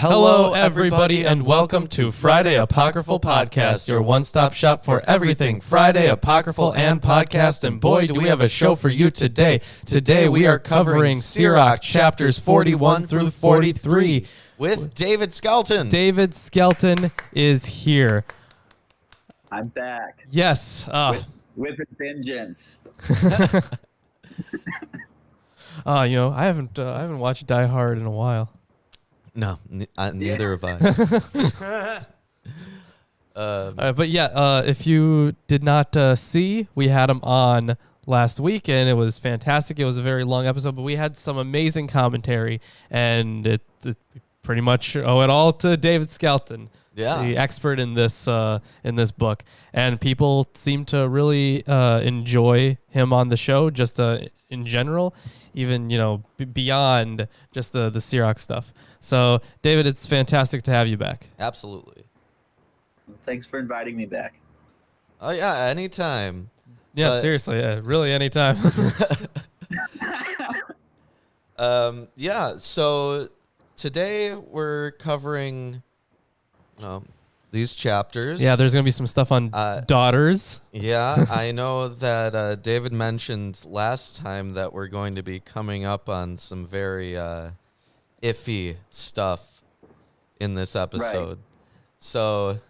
Hello, everybody, and welcome to Friday Apocryphal Podcast, your one-stop shop for everything Friday Apocryphal and podcast. And boy, do we have a show for you today. Today we are covering Sirach chapters 41 through 43 with David Skelton. David Skelton is here. I'm back. Yes. With a vengeance. I haven't watched Die Hard in a while. No, neither have I. If you did not see, we had him on last week, and it was fantastic. It was a very long episode, but we had some amazing commentary, and it pretty much owe it all to David Skelton, the expert in this book. And people seem to really enjoy him on the show, just in general, even beyond just the Sirach stuff. So, David, it's fantastic to have you back. Absolutely. Thanks for inviting me back. Oh, yeah, anytime. Yeah, seriously, really anytime. So today we're covering these chapters. Yeah, there's going to be some stuff on daughters. Yeah, I know that David mentioned last time that we're going to be coming up on some very iffy stuff in this episode. Right. So it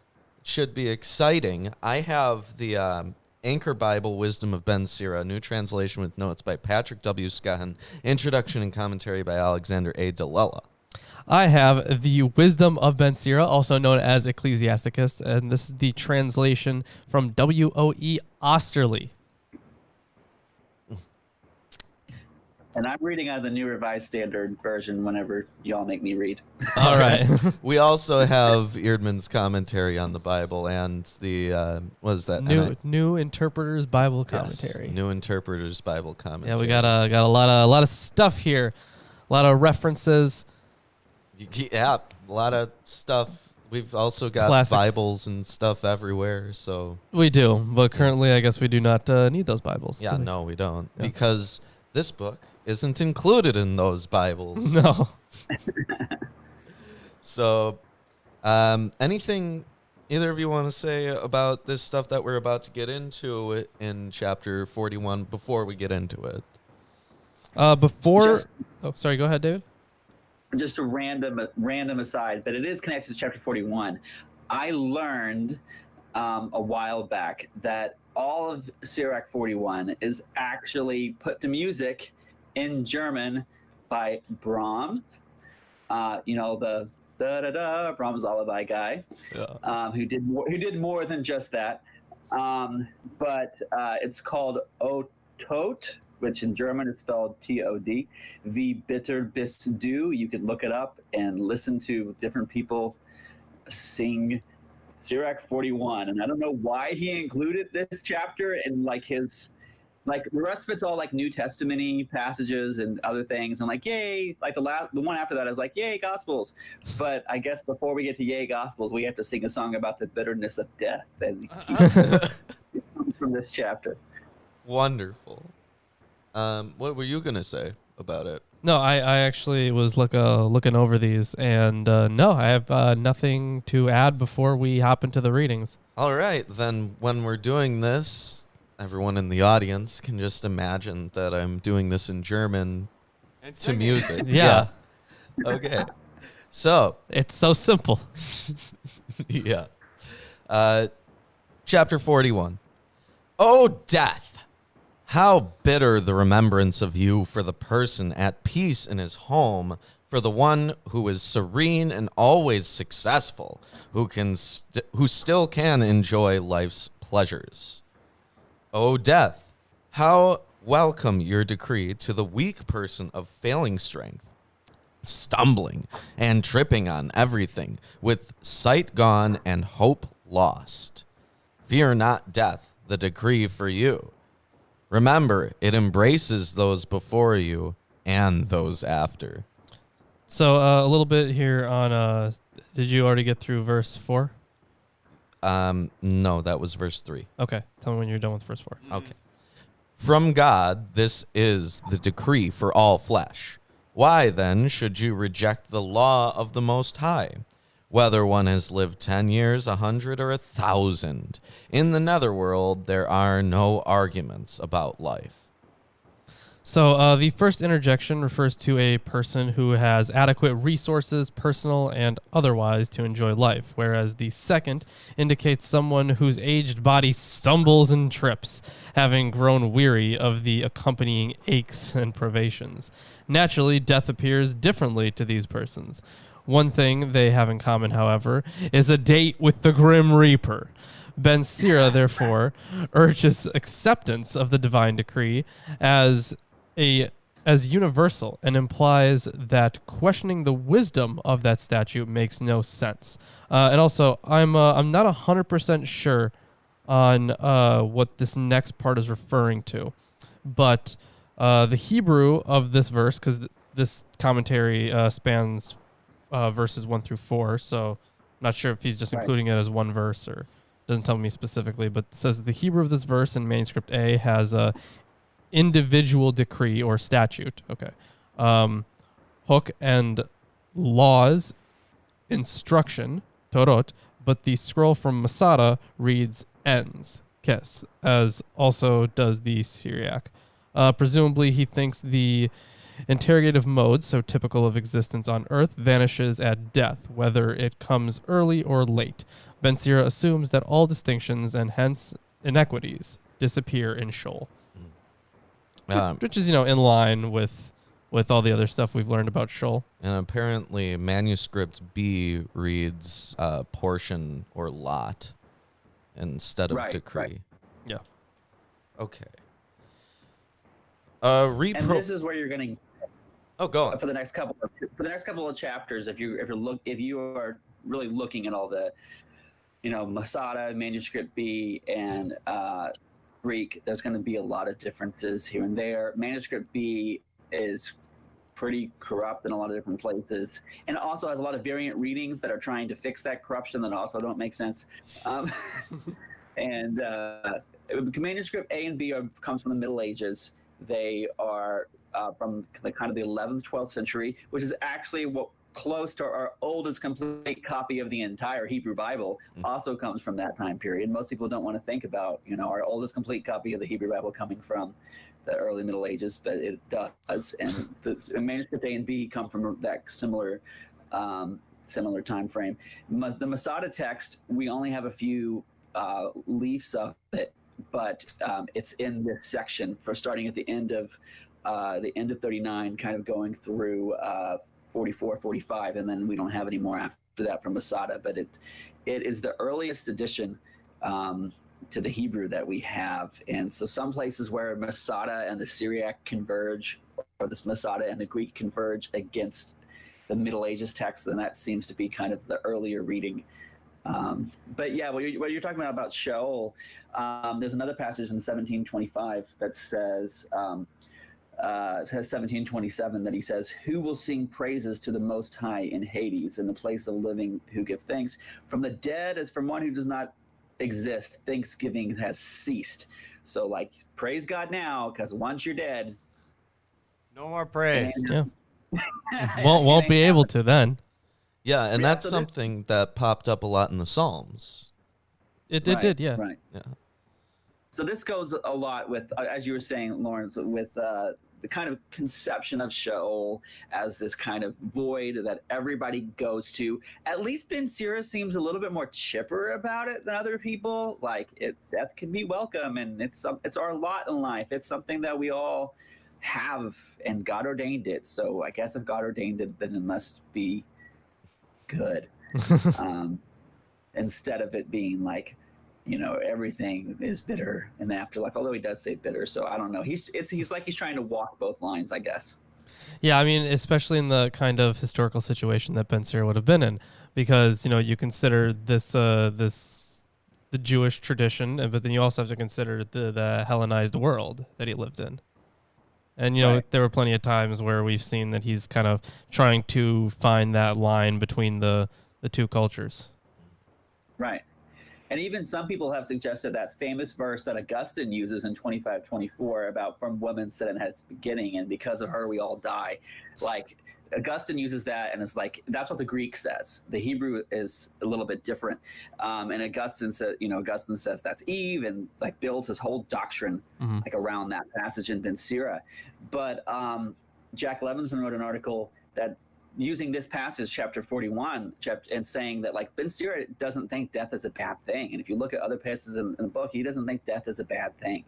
should be exciting. I have the Anchor Bible Wisdom of Ben Sira, new translation with notes by Patrick W. Scahan, introduction and commentary by Alexander A. Delela. I have the Wisdom of Ben Sira, also known as Ecclesiasticus, and this is the translation from W.O.E. Osterley. And I'm reading out of the New Revised Standard Version whenever y'all make me read. All right. We also have Eerdman's commentary on the Bible and the, what is that? New Interpreter's Bible Commentary. Yes, New Interpreter's Bible Commentary. Yeah, we got a lot of stuff here, a lot of references. Yeah, a lot of stuff. We've also got classic Bibles and stuff everywhere. So we do, but currently I guess we do not need those Bibles. Yeah, no, we don't, because this book isn't included in those Bibles. No. So, anything either of you want to say about this stuff that we're about to get into in chapter 41 before we get into it? Sorry, go ahead, David. Just a random aside, but it is connected to chapter 41. I learned a while back that all of Sirach 41 is actually put to music in German by Brahms. The Brahms Lullaby guy, who did more than just that. But it's called O Tot, which in German is spelled T-O-D. Wie bitter bist du? You can look it up and listen to different people sing Sirach 41. And I don't know why he included this chapter in the rest of it's all like New Testament-y passages and other things. And yay, the one after that is yay, Gospels. But I guess before we get to yay, Gospels, we have to sing a song about the bitterness of death. And from this chapter. Wonderful. What were you going to say about it? No, I actually was looking over these, and no, I have nothing to add before we hop into the readings. All right, then when we're doing this, everyone in the audience can just imagine that I'm doing this in German to music. Yeah. Okay. So. It's so simple. Yeah. Chapter 41. O death! How bitter the remembrance of you for the person at peace in his home, for the one who is serene and always successful, who still can enjoy life's pleasures. O death, how welcome your decree to the weak person of failing strength, stumbling and tripping on everything, with sight gone and hope lost. Fear not death, the decree for you. Remember, it embraces those before you and those after. So a little bit here on, did you already get through verse 4? No, that was verse 3. Okay, tell me when you're done with verse 4. Okay. From God, this is the decree for all flesh. Why, then, should you reject the law of the Most High? Whether one has lived 10 years, 100, or 1,000, in the netherworld there are no arguments about life. So the first interjection refers to a person who has adequate resources, personal and otherwise, to enjoy life, whereas the second indicates someone whose aged body stumbles and trips, having grown weary of the accompanying aches and privations. Naturally, death appears differently to these persons. One thing they have in common, however, is a date with the Grim Reaper. Ben Sira, therefore, urges acceptance of the divine decree as universal and implies that questioning the wisdom of that statute makes no sense. And also, I'm not 100% sure on what this next part is referring to, but the Hebrew of this verse, because this commentary spans verses 1 through 4, so I'm not sure if he's just including it as one verse or doesn't tell me specifically, but it says that the Hebrew of this verse in manuscript A has a individual decree or statute. Okay. Hook and laws, instruction, Torot, but the scroll from Masada reads ends, kes, as also does the Syriac. Presumably he thinks the interrogative mode, so typical of existence on Earth, vanishes at death, whether it comes early or late. Ben Sira assumes that all distinctions and hence inequities disappear in Sheol. Which is, in line with all the other stuff we've learned about Sheol. And apparently manuscript B reads portion or lot instead of decree. Right. Yeah. Okay. And this is where you're going to... Oh, go on. For the next couple of chapters, if you are really looking at all the, Masada, manuscript B, and Greek, there's going to be a lot of differences here and there. Manuscript B is pretty corrupt in a lot of different places, and also has a lot of variant readings that are trying to fix that corruption that also don't make sense. And manuscript A and B comes from the Middle Ages. They are from the kind of the 11th, 12th century, which is actually close to our oldest complete copy of the entire Hebrew Bible. Also comes from that time period. Most people don't want to think about, our oldest complete copy of the Hebrew Bible coming from the early Middle Ages, but it does. And the manuscript A and B come from that similar time frame. The Masada text, we only have a few leaves of it, but it's in this section for starting at the end of 39, kind of going through 44, 45, and then we don't have any more after that from Masada. But it is the earliest edition to the Hebrew that we have. And so some places where Masada and the Syriac converge, or this Masada and the Greek converge against the Middle Ages text, then that seems to be kind of the earlier reading. But yeah, what you're talking about Sheol, there's another passage in 1725 that says, it has 1727 that he says, "Who will sing praises to the Most High in Hades, in the place of the living who give thanks? From the dead as from one who does not exist, thanksgiving has ceased." So, praise God now, because once you're dead, no more praise. Yeah. won't be able to then. Yeah, and that's something that popped up a lot in the Psalms. It did, yeah. Right. Yeah. So this goes a lot with, as you were saying, Lawrence, with the kind of conception of Sheol as this kind of void that everybody goes to. At least Ben Sira seems a little bit more chipper about it than other people. Death can be welcome, and it's our lot in life. It's something that we all have, and God ordained it. So I guess if God ordained it, then it must be good. Instead of it being everything is bitter in the afterlife, although he does say bitter. So I don't know. He's like he's trying to walk both lines, I guess. Yeah, I mean, especially in the kind of historical situation that Ben Sira would have been in, because, you consider this the Jewish tradition, but then you also have to consider the Hellenized world that he lived in. And, there were plenty of times where we've seen that he's kind of trying to find that line between the two cultures. Right. And even some people have suggested that famous verse that Augustine uses in 25:24 about from woman sin at its beginning, and because of her we all die. Like Augustine uses that, and it's like that's what the Greek says. The Hebrew is a little bit different, and Augustine says that's Eve, and like builds his whole doctrine like around that passage in Ben Sirach. But Jack Levinson wrote an article that using this passage, chapter 41, and saying that like Ben Sirach doesn't think death is a bad thing, and if you look at other passages in the book, he doesn't think death is a bad thing.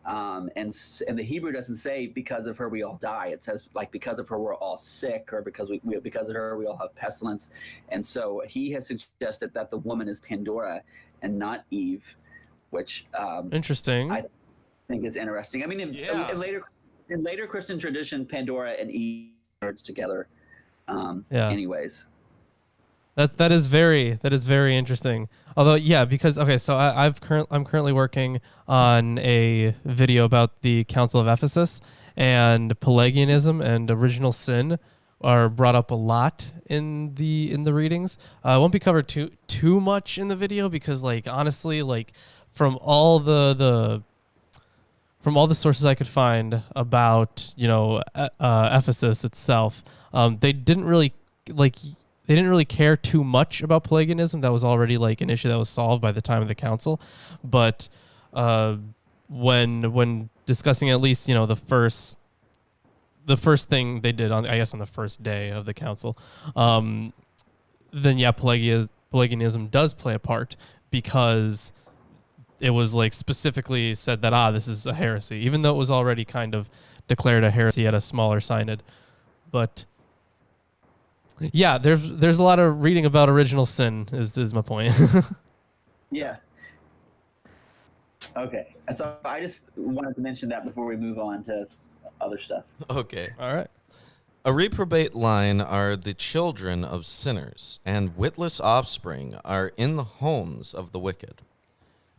And the Hebrew doesn't say because of her we all die. It says like because of her we're all sick, or because because of her we all have pestilence. And so he has suggested that the woman is Pandora and not Eve, which interesting. I think is interesting. I mean, in later Christian tradition, Pandora and Eve are together. Anyways. That is very interesting. Although, yeah, because so I'm currently working on a video about the Council of Ephesus, and Pelagianism and original sin are brought up a lot in the readings. I won't be covered too much in the video because, like, honestly, like from all the sources I could find about Ephesus itself, they didn't really care too much about Pelagianism. That was already like an issue that was solved by the time of the council. But when discussing at least the first thing they did on the first day of the council, then Pelagianism does play a part, because it was like specifically said that this is a heresy, even though it was already kind of declared a heresy at a smaller synod. But yeah, there's a lot of reading about original sin is my point. Yeah. Okay. So I just wanted to mention that before we move on to other stuff. Okay. All right. A reprobate line are the children of sinners, and witless offspring are in the homes of the wicked.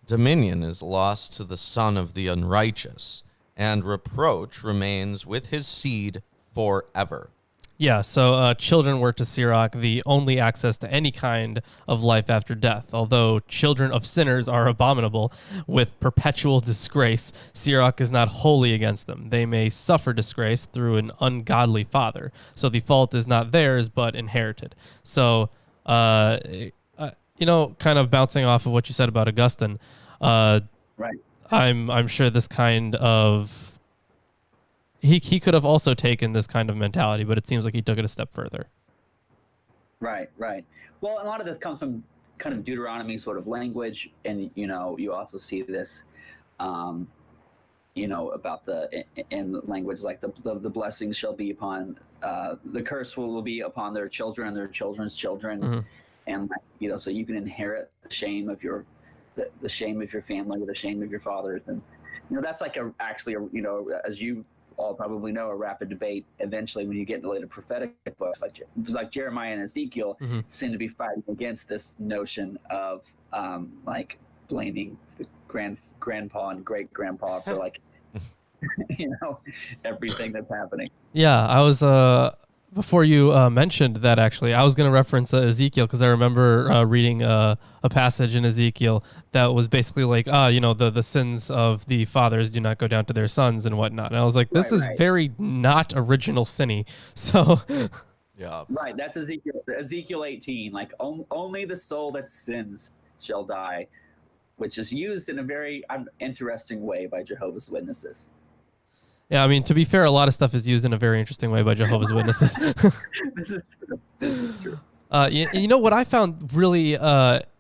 Dominion is lost to the son of the unrighteous, and reproach remains with his seed forever. Yeah, so children were to Sirach the only access to any kind of life after death. Although children of sinners are abominable with perpetual disgrace, Sirach is not wholly against them. They may suffer disgrace through an ungodly father. So the fault is not theirs, but inherited. So, kind of bouncing off of what you said about Augustine, right. I'm sure this kind of... He could have also taken this kind of mentality, but it seems like he took it a step further. Right. Well, a lot of this comes from kind of Deuteronomy sort of language, and you also see this, about in language like the blessings shall be upon, the curse will be upon their children and their children's children, and so you can inherit the shame of your family, the shame of your fathers, and that's like as you all probably know, a rapid debate eventually when you get into later prophetic books like Jeremiah and Ezekiel seem to be fighting against this notion of like blaming the grandpa and great grandpa for like everything that's happening. Yeah, I was before you mentioned that, actually I was going to reference Ezekiel, because I remember reading a passage in Ezekiel that was basically like the sins of the fathers do not go down to their sons and whatnot, and I was like, this is very not original sinny. So yeah, right, that's Ezekiel 18, like only the soul that sins shall die, which is used in a very interesting way by Jehovah's Witnesses. Yeah, I mean, to be fair, a lot of stuff is used in a very interesting way by Jehovah's Witnesses. This is true. You know what I found really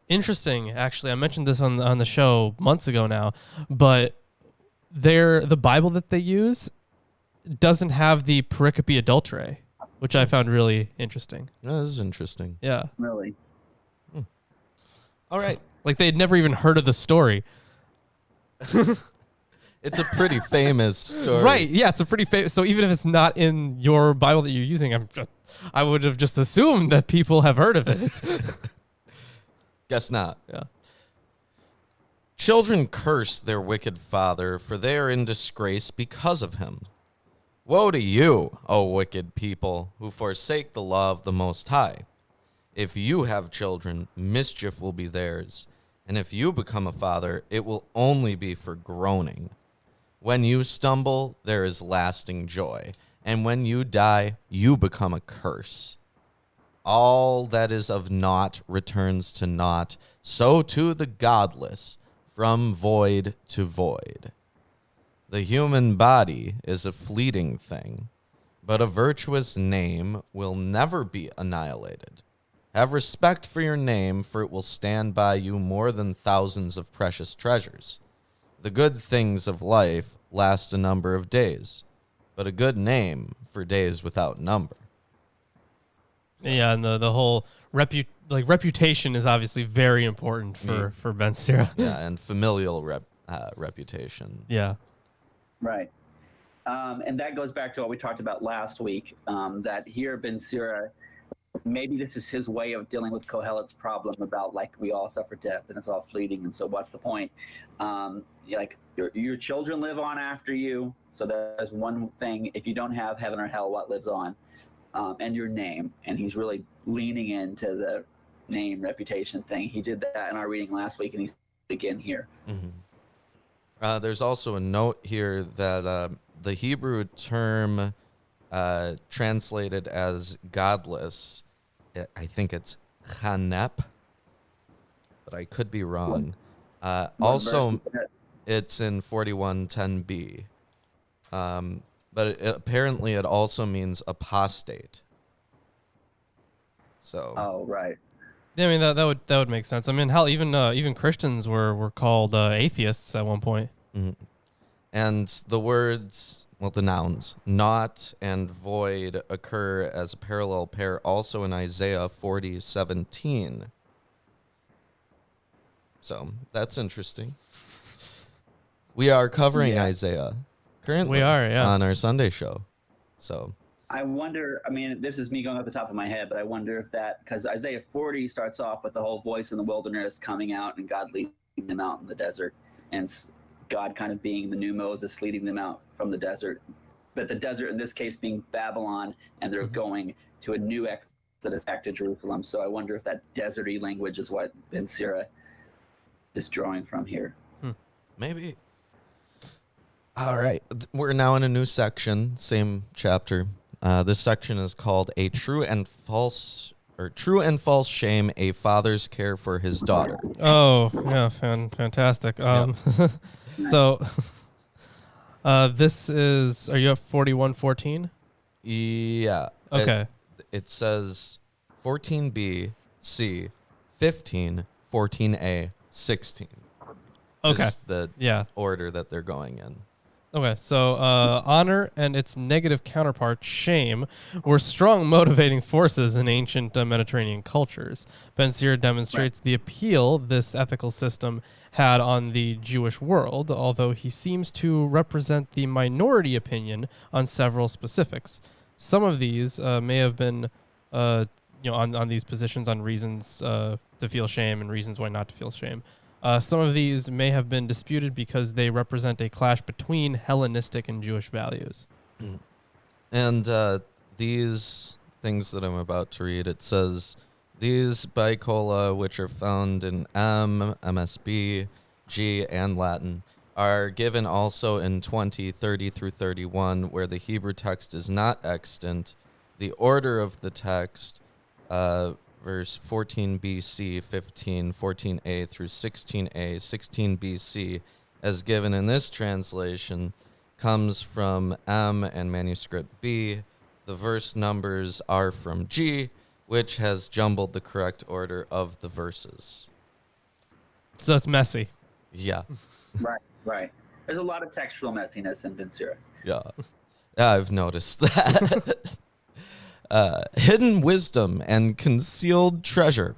interesting, actually? I mentioned this on the show months ago now, but the Bible that they use doesn't have the pericope adulterae, which I found really interesting. That is interesting. Yeah. Really? All right. Like they'd never even heard of the story. It's a pretty famous story. Right, yeah, it's a pretty famous. So even if it's not in your Bible that you're using, I would have just assumed that people have heard of it. Guess not. Yeah. Children curse their wicked father, for they are in disgrace because of him. Woe to you, O wicked people, who forsake the law of the Most High. If you have children, mischief will be theirs, And if you become a father, it will only be for groaning. When you stumble, there is lasting joy. And when you die, you become a curse. All that is of naught returns to naught, so too the godless, from void to void. The human body is a fleeting thing, but a virtuous name will never be annihilated. Have respect for your name, for it will stand by you more than thousands of precious treasures. The good things of life last a number of days, but a good name for days without number. Yeah, and the whole reputation is obviously very important for Ben Sira. Yeah, and familial reputation. Yeah. Right. And that goes back to what we talked about last week, that here Ben Sira, maybe this is his way of dealing with Kohelet's problem about, like, we all suffer death and it's all fleeting, and so what's the point? Like, your children live on after you, so there's one thing. If you don't have heaven or hell, what lives on? And your name. And he's really leaning into the name reputation thing. He did that in our reading last week, and he's again here. Mm-hmm. There's also a note here that the Hebrew term translated as godless, I think it's chanep, but I could be wrong. Also, it's in 4110b. But apparently it also means apostate. So. Oh, right. Yeah, I mean that would make sense. I mean, hell, even Christians were called atheists at one point. Mm-hmm. And the words, well, the nouns, not and void occur as a parallel pair also in Isaiah 40:17. So that's interesting. We are covering Isaiah currently. We are, yeah, on our Sunday show. So I wonder, I mean, this is me going off the top of my head, but I wonder if that, because Isaiah 40 starts off with the whole voice in the wilderness coming out and God leading them out in the desert, and God kind of being the new Moses leading them out from the desert. But the desert in this case being Babylon, and they're going to a new exodus back to Jerusalem. So I wonder if that deserty language is what Ben Sira is drawing from here. Maybe. All right. We're now in a new section, same chapter. This section is called A True and False Shame, a Father's Care for His Daughter. Oh, yeah, fantastic. So this is, are you at 41:14? Yeah. Okay. It says 14b, C, 15, 14a, 16. Okay. Is the order that they're going in. Okay, so honor and its negative counterpart, shame, were strong motivating forces in ancient Mediterranean cultures. Ben Sira demonstrates the appeal this ethical system had on the Jewish world, although he seems to represent the minority opinion on several specifics. Some of these may have been, on these positions on reasons to feel shame and reasons why not to feel shame. Some of these may have been disputed because they represent a clash between Hellenistic and Jewish values. And these things that I'm about to read, it says, these bicola, which are found in M, MSB, G, and Latin, are given also in 20:30 through 31, where the Hebrew text is not extant. The order of the text, verse 14 BC, 15, 14a through 16a, 16 BC, as given in this translation, comes from M and manuscript B. The verse numbers are from G, which has jumbled the correct order of the verses. So it's messy. Yeah. Right. There's a lot of textual messiness in Ben Sira. Yeah, I've noticed that. Hidden wisdom and concealed treasure.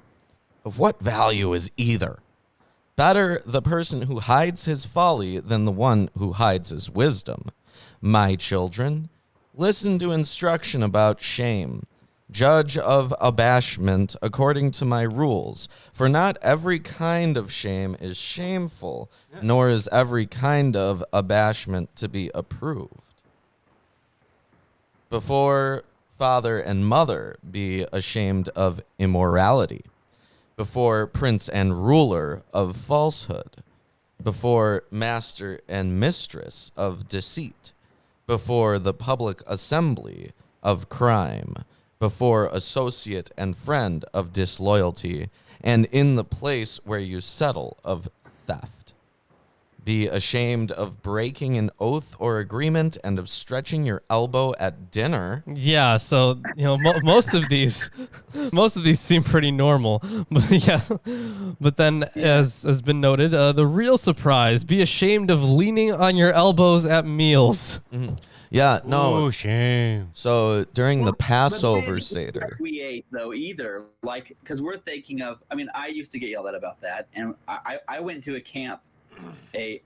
Of what value is either? Better the person who hides his folly than the one who hides his wisdom. My children, listen to instruction about shame. Judge of abashment according to my rules. For not every kind of shame is shameful, nor is every kind of abashment to be approved. Before father and mother be ashamed of immorality. before prince and ruler of falsehood, before master and mistress of deceit, before the public assembly of crime, before associate and friend of disloyalty, and in the place where you settle of theft. Be ashamed of breaking an oath or agreement and of stretching your elbow at dinner. Yeah, so most of these seem pretty normal, but yeah. But then, as has been noted, the real surprise: be ashamed of leaning on your elbows at meals. Mm-hmm. Yeah, no. Oh, shame. So during the But Passover they Seder. didn't recreate though either, like because we're thinking of. I mean, I used to get yelled at about that, and I went to a camp. I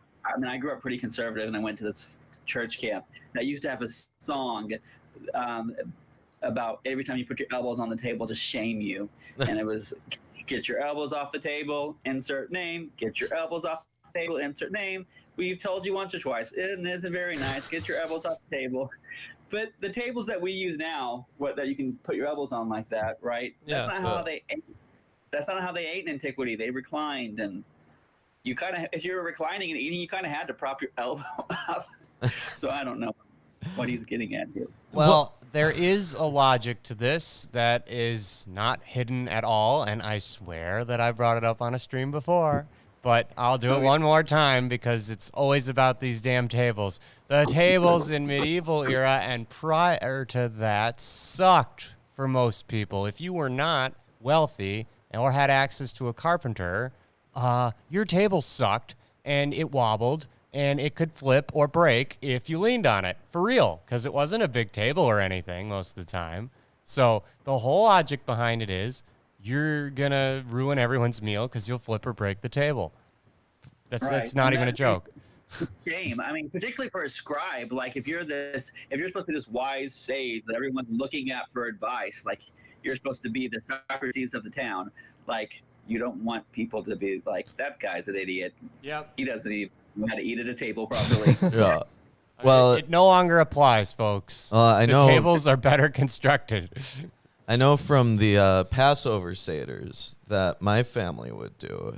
grew up pretty conservative, and I went to this church camp that used to have a song about every time you put your elbows on the table to shame you, and it was get your elbows off the table, insert name. Get your elbows off the table, insert name. We've told you once or twice. It isn't very nice. Get your elbows off the table. But the tables that we use now, that you can put your elbows on like that, right? That's not how they ate. That's not how they ate in antiquity. They reclined, and you kind of, if you were reclining and eating, you kind of had to prop your elbow up. So I don't know what he's getting at here. Well, there is a logic to this that is not hidden at all, and I swear that I brought it up on a stream before. But I'll do it one more time because it's always about these damn tables. The tables in medieval era and prior to that sucked for most people. If you were not wealthy or had access to a carpenter, your table sucked and it wobbled and it could flip or break if you leaned on it. For real, because it wasn't a big table or anything most of the time. So the whole logic behind it is you're going to ruin everyone's meal because you'll flip or break the table. That's not even a joke. Shame. I mean, particularly for a scribe, like if you're supposed to be this wise sage that everyone's looking at for advice, like you're supposed to be the Socrates of the town, like you don't want people to be like, that guy's an idiot. Yep. He doesn't even know how to eat at a table properly. Yeah. Well, it no longer applies, folks. I know. The tables are better constructed. I know from the Passover Seders that my family would do,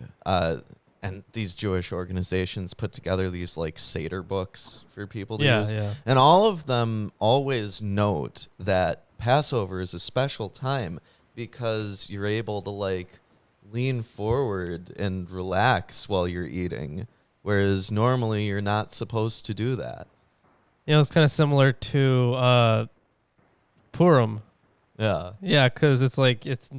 and these Jewish organizations put together these like Seder books for people to use. Yeah. And all of them always note that Passover is a special time because you're able to like lean forward and relax while you're eating, whereas normally you're not supposed to do that. It's kind of similar to Purim. Yeah. Yeah, because it's like it's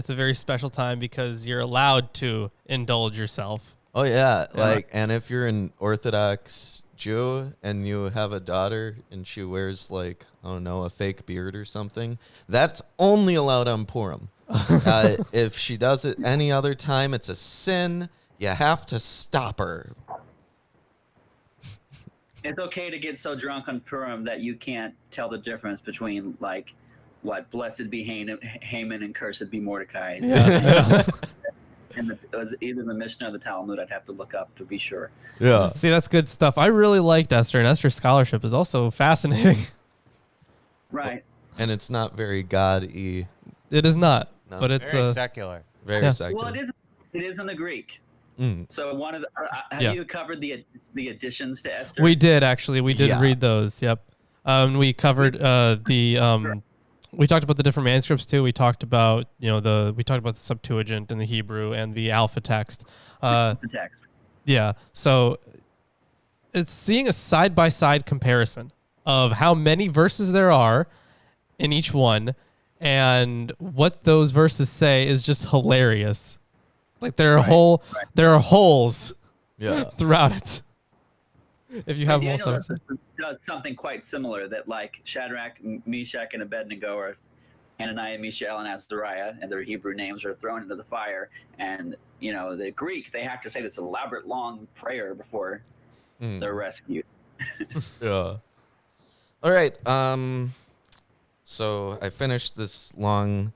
a very special time because you're allowed to indulge yourself. Oh yeah, and if you're an Orthodox Jew and you have a daughter and she wears like, I don't know, a fake beard or something, that's only allowed on Purim. If she does it any other time, it's a sin. You have to stop her. It's okay to get so drunk on Purim that you can't tell the difference between like what blessed be Haman and cursed be Mordecai. Yeah. And it was either the Mishnah or the Talmud. I'd have to look up to be sure. Yeah. See, that's good stuff. I really liked Esther, and Esther's scholarship is also fascinating. Right. And it's not very God-y. It is not, No. but it's Very secular. Very secular. Well, it is in the Greek. Mm. So one of the have you covered the additions to Esther? We did actually. We did Yeah. read those. Yep. We covered we talked about the different manuscripts too. We talked about we talked about the Septuagint and the Hebrew and the Alpha text. The text. Yeah. So it's seeing a side by side comparison of how many verses there are in each one, and what those verses say is just hilarious. Like there are holes Yeah. throughout it. If you have more Daniel stuff. does something quite similar that like Shadrach, Meshach, and Abednego are Hananiah, Mishael, and Azariah, and their Hebrew names are thrown into the fire. And, the Greek, they have to say this elaborate long prayer before they're rescued. Yeah. All right. So I finished this long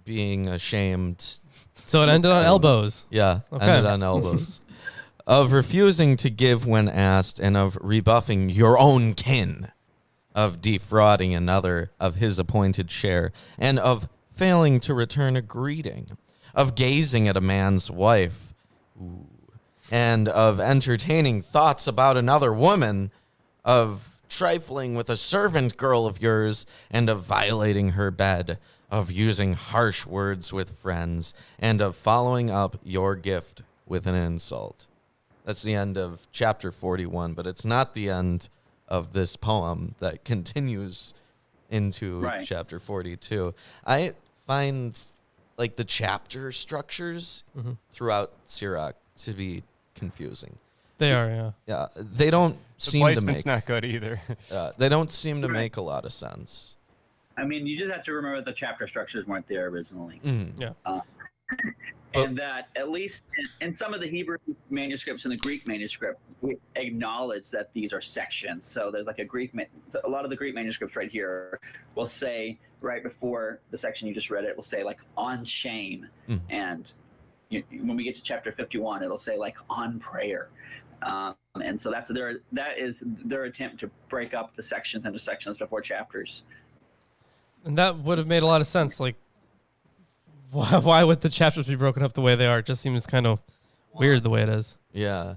being ashamed. So it ended on elbows. Yeah. Okay. Ended on elbows. Of refusing to give when asked, and of rebuffing your own kin, of defrauding another of his appointed share, and of failing to return a greeting, of gazing at a man's wife, ooh, and of entertaining thoughts about another woman, of trifling with a servant girl of yours, and of violating her bed, of using harsh words with friends, and of following up your gift with an insult. That's the end of chapter 41, but it's not the end of this poem that continues into chapter 42. I find like the chapter structures throughout Sirach to be confusing. They are, yeah. Yeah, they don't seem to make. The placement's not good either. They don't seem to make a lot of sense. I mean, you just have to remember the chapter structures weren't there originally. Yeah. And that at least in some of the Hebrew manuscripts and the Greek manuscript, we acknowledge that these are sections. So there's like a lot of the Greek manuscripts right here will say right before the section you just read, it will say like on shame. And when we get to chapter 51, it'll say like on prayer. And so that is their attempt to break up the sections into sections before chapters. And that would have made a lot of sense. Like, why would the chapters be broken up the way they are? It just seems kind of weird the way it is. Yeah.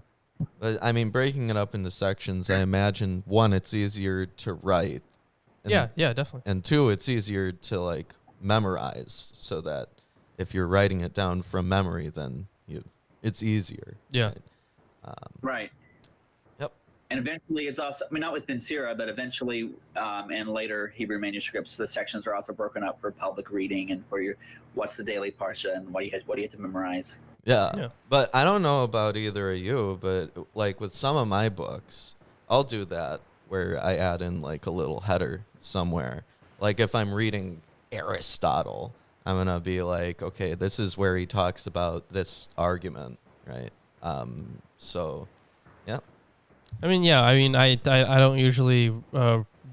But, I mean, breaking it up into sections, I imagine, one, it's easier to write. And, yeah, definitely. And two, it's easier to, like, memorize so that if you're writing it down from memory, then it's easier. Yeah. Right. Right. Yep. And eventually it's also, I mean, not with Ben Sira, but eventually in later Hebrew manuscripts, the sections are also broken up for public reading and for what's the daily parsha and what do you have to memorize. Yeah. But I don't know about either of you, but like with some of my books, I'll do that where I add in like a little header somewhere. Like if I'm reading Aristotle, I'm going to be like, okay, this is where he talks about this argument, right? So, yeah. I mean, I don't usually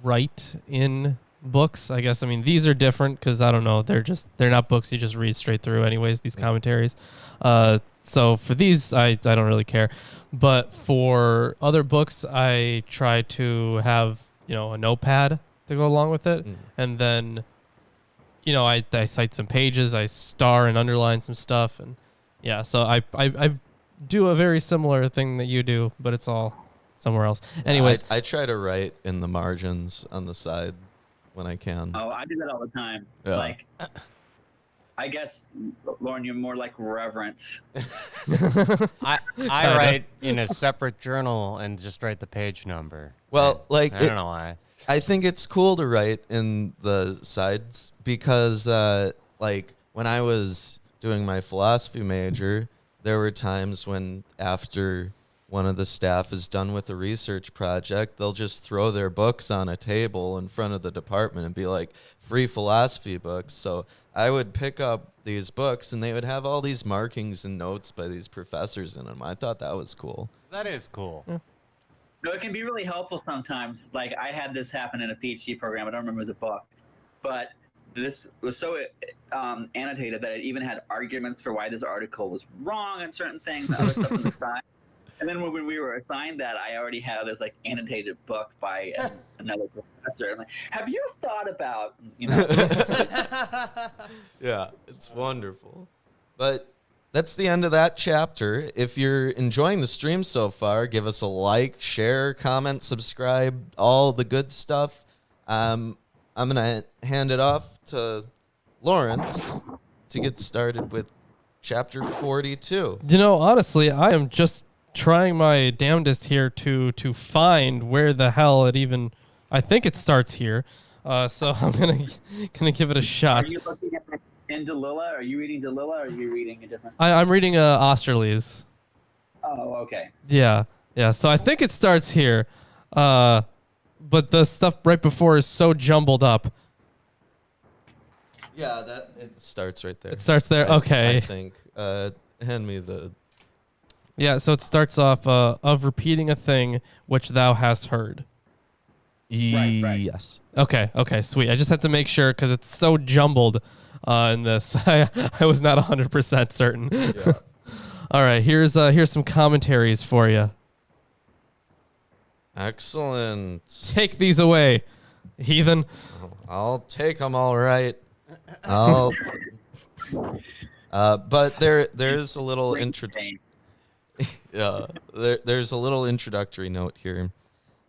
write in books. I guess, I mean, these are different because I don't know. They're not books you just read straight through anyways, these commentaries. So for these, I don't really care. But for other books, I try to have, a notepad to go along with it. And then, I cite some pages, I star and underline some stuff. And yeah, so I do a very similar thing that you do, but it's all somewhere else. Anyways, I try to write in the margins on the side when I can. Oh, I do that all the time. Yeah. Like, I guess, Lauren, you're more like reverence. I write in a separate journal and just write the page number. Well, like I don't know why. I think it's cool to write in the sides because, like, when I was doing my philosophy major, there were times when after one of the staff is done with a research project, they'll just throw their books on a table in front of the department and be like, free philosophy books. So I would pick up these books and they would have all these markings and notes by these professors in them. I thought that was cool. That is cool. Yeah. No, it can be really helpful sometimes. Like I had this happen in a PhD program. I don't remember the book, but this was so annotated that it even had arguments for why this article was wrong and certain things and other stuff on the side. And then when we were assigned that, I already have this like annotated book by another professor. I'm like, have you thought about, Yeah, it's wonderful. But that's the end of that chapter. If you're enjoying the stream so far, give us a like, share, comment, subscribe, all the good stuff. I'm going to hand it off to Lawrence to get started with chapter 42. Honestly, I am just trying my damnedest here to find where the hell it even. I think it starts here, so I'm gonna give it a shot. Are you looking at in Delilah? Are you reading Delilah? Or are you reading a different? I'm reading Osterlies. Oh, okay. Yeah. So I think it starts here, but the stuff right before is so jumbled up. Yeah, it starts right there. It starts there. Okay. I think. Hand me the. Yeah, so it starts off of repeating a thing which thou hast heard. Right. Yes. Okay, sweet. I just had to make sure because it's so jumbled in this. I was not 100% certain. Yeah. All right, here's some commentaries for you. Excellent. Take these away, heathen. I'll take them all right. I'll But there's a little Insane. there's a little introductory note here.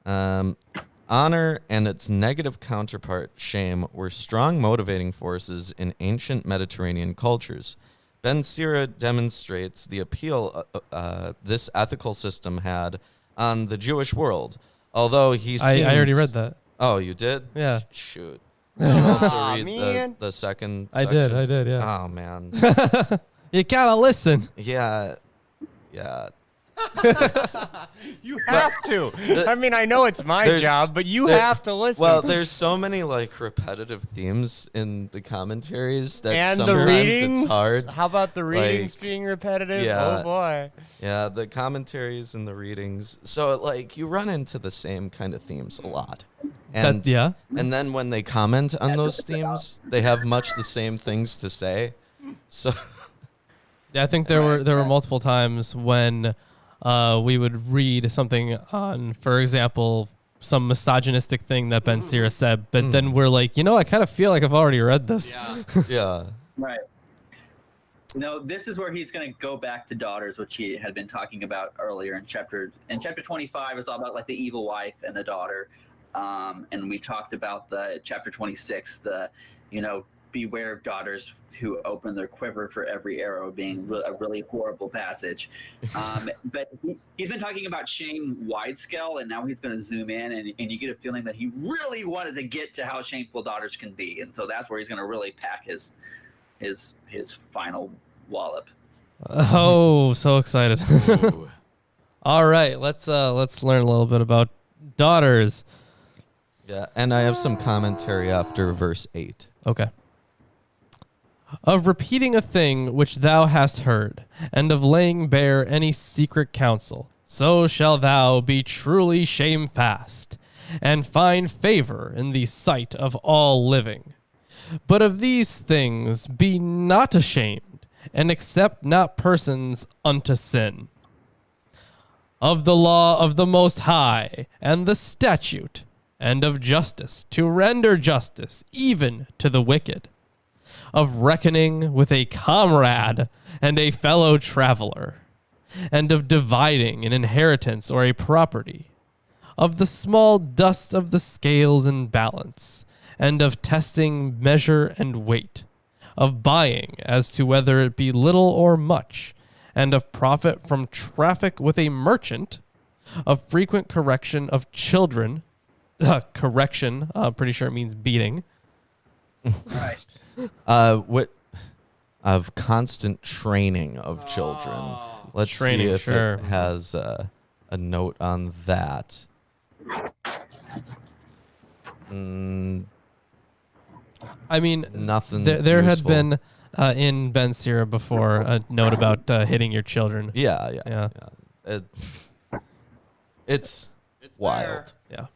Honor and its negative counterpart, shame, were strong motivating forces in ancient Mediterranean cultures. Ben Sira demonstrates the appeal this ethical system had on the Jewish world. Although I already read that. Oh, you did? Yeah. Shoot. Did you also Aw, read man. the second I section? did, yeah. Oh, man. You gotta listen. Yeah. You have to. I mean, I know it's my There's- job, but you there- have to listen. Well, there's so many like repetitive themes in the commentaries that and the sometimes readings. it's hard. How about the readings Like, being repetitive? yeah. Oh boy. Yeah, the commentaries and the readings. So like you run into the same kind of themes a lot. And Yeah. and then when they comment on those themes, they have much the same things to say. So Yeah, I think there were multiple times when we would read something on, for example, some misogynistic thing that Ben Sira said, but then we're like, I kind of feel like I've already read this. yeah. Right. No, this is where he's going to go back to daughters, which he had been talking about earlier in chapter 25 is all about like the evil wife and the daughter. And we talked about the chapter 26, the, beware of daughters who open their quiver for every arrow being a really horrible passage. But he's been talking about shame wide scale, and now he's going to zoom in, and you get a feeling that he really wanted to get to how shameful daughters can be. And so that's where he's going to really pack his final wallop. Oh, so excited. Ooh. All right, let's learn a little bit about daughters. Yeah, and I have some commentary after verse 8. Okay. Of repeating a thing which thou hast heard, and of laying bare any secret counsel, so shall thou be truly shamefast, and find favor in the sight of all living. But of these things be not ashamed, and accept not persons unto sin. Of the law of the Most High, and the statute, and of justice, to render justice even to the wicked. Of reckoning with a comrade and a fellow traveler, and of dividing an inheritance or a property, of the small dust of the scales and balance, and of testing measure and weight, of buying as to whether it be little or much, and of profit from traffic with a merchant, of frequent correction of children, correction, I'm pretty sure it means beating, Right. What of constant training of children. Let's Training, see if sure. it has a note on that. I mean, Nothing. there had useful. been in Ben Sira before a note about hitting your children. Yeah. It's wild. Yeah.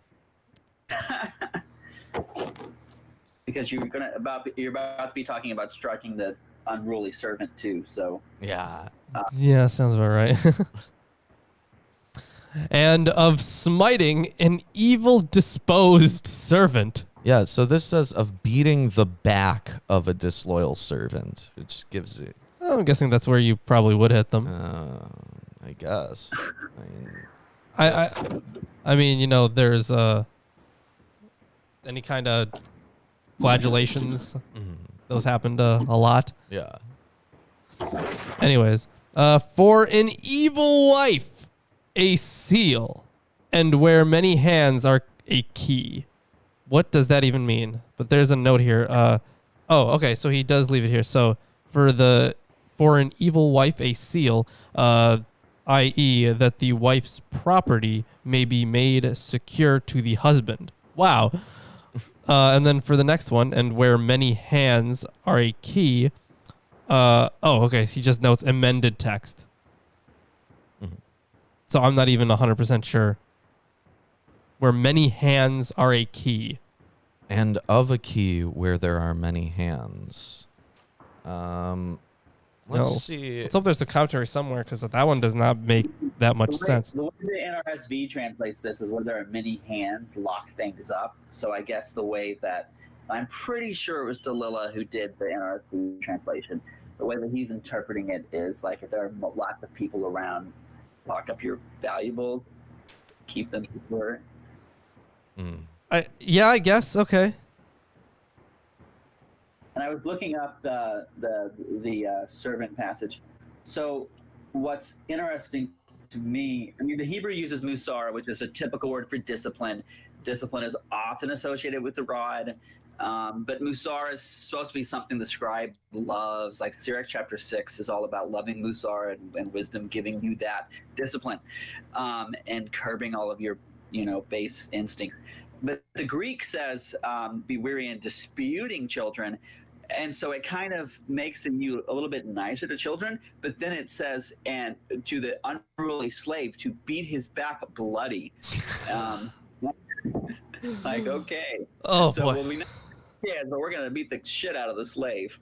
Because you're about to be talking about striking the unruly servant too. So Yeah. Yeah, sounds about right. And of smiting an evil disposed servant. Yeah, so this says of beating the back of a disloyal servant, which gives it, I'm guessing that's where you probably would hit them. I guess. I mean, I mean, there's any kind of flagellations. Those happened a lot. yeah. Anyways, for an evil wife, a seal, and where many hands are a key. What does that even mean? But there's a note here. Okay, so he does leave it here. So for an evil wife, a seal, i.e., that the wife's property may be made secure to the husband. Wow. And then for the next one, and where many hands are a key. Okay. He just notes amended text. So I'm not even 100% sure. Where many hands are a key. And of a key where there are many hands. Let's see. Let's hope there's a commentary somewhere, because that one does not make that much sense. The way the NRSV translates this is where there are many hands lock things up. So I guess the way that I'm pretty sure it was Delila who did the NRSV translation. the way that he's interpreting it is like if there are lots of people around, lock up your valuables, keep them secure. I guess. Okay. And I was looking up the servant passage. So what's interesting to me, I mean, the Hebrew uses musar, which is a typical word for discipline. Discipline is often associated with the rod, but musar is supposed to be something the scribe loves. Like Sirach chapter 6 is all about loving musar and wisdom, giving you that discipline, and curbing all of your, base instincts. But the Greek says, be weary in disputing children. And so it kind of makes you a little bit nicer to children, but then it says, and to the unruly slave to beat his back bloody. Like, okay. Oh, so boy. we'll be but we're going to beat the shit out of the slave.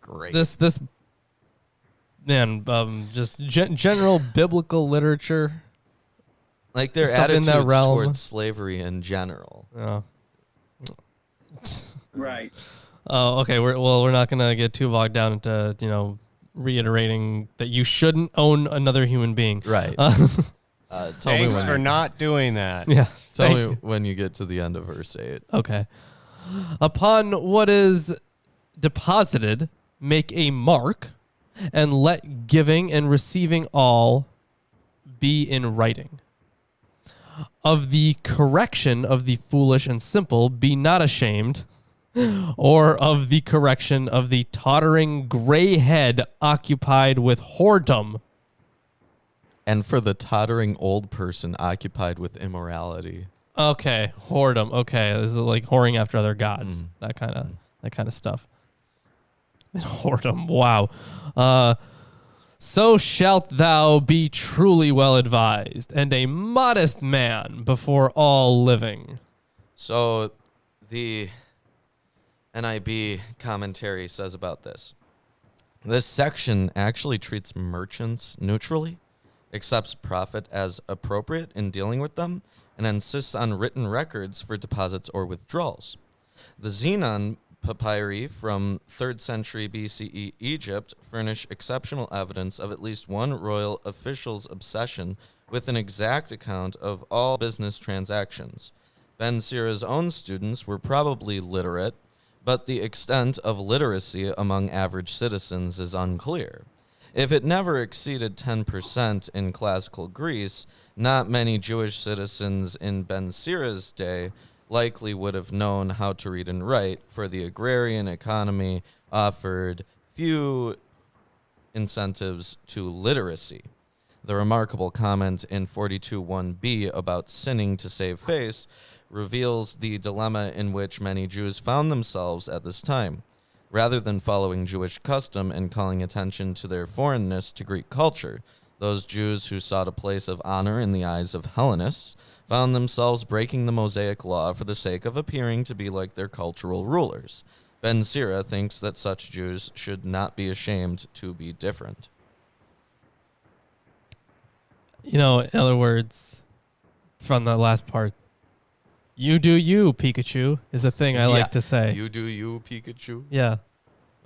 Great. This man, just general biblical literature. Like their stuff in that attitudes realm. towards slavery in general. Oh. Right. Oh, okay. We're not gonna get too bogged down into reiterating that you shouldn't own another human being. Right. Tell Thanks me when for not doing that. Yeah. Tell thank me you. when you get to the end of verse 8. Okay. Upon what is deposited, make a mark, and let giving and receiving all be in writing. Of the correction of the foolish and simple, be not ashamed, or of the correction of the tottering gray head occupied with whoredom. And for the tottering old person occupied with immorality. Okay, whoredom. Okay, this is like whoring after other gods. That kind of stuff. Whoredom. Wow. So shalt thou be truly well advised, and a modest man before all living. So the NIB commentary says about this. This section actually treats merchants neutrally, accepts profit as appropriate in dealing with them, and insists on written records for deposits or withdrawals. The Xenon papyri from 3rd century BCE Egypt furnish exceptional evidence of at least one royal official's obsession with an exact account of all business transactions. Ben Sira's own students were probably literate, but the extent of literacy among average citizens is unclear. If it never exceeded 10% in classical Greece, not many Jewish citizens in Ben Sira's day likely would have known how to read and write, for the agrarian economy offered few incentives to literacy. The remarkable comment in 42.1b about sinning to save face reveals the dilemma in which many Jews found themselves at this time. Rather than following Jewish custom and calling attention to their foreignness to Greek culture, those Jews who sought a place of honor in the eyes of Hellenists found themselves breaking the Mosaic law for the sake of appearing to be like their cultural rulers. Ben Sira thinks that such Jews should not be ashamed to be different. In other words, from the last part, you do you, Pikachu, is a thing I like to say. You do you, Pikachu? Yeah.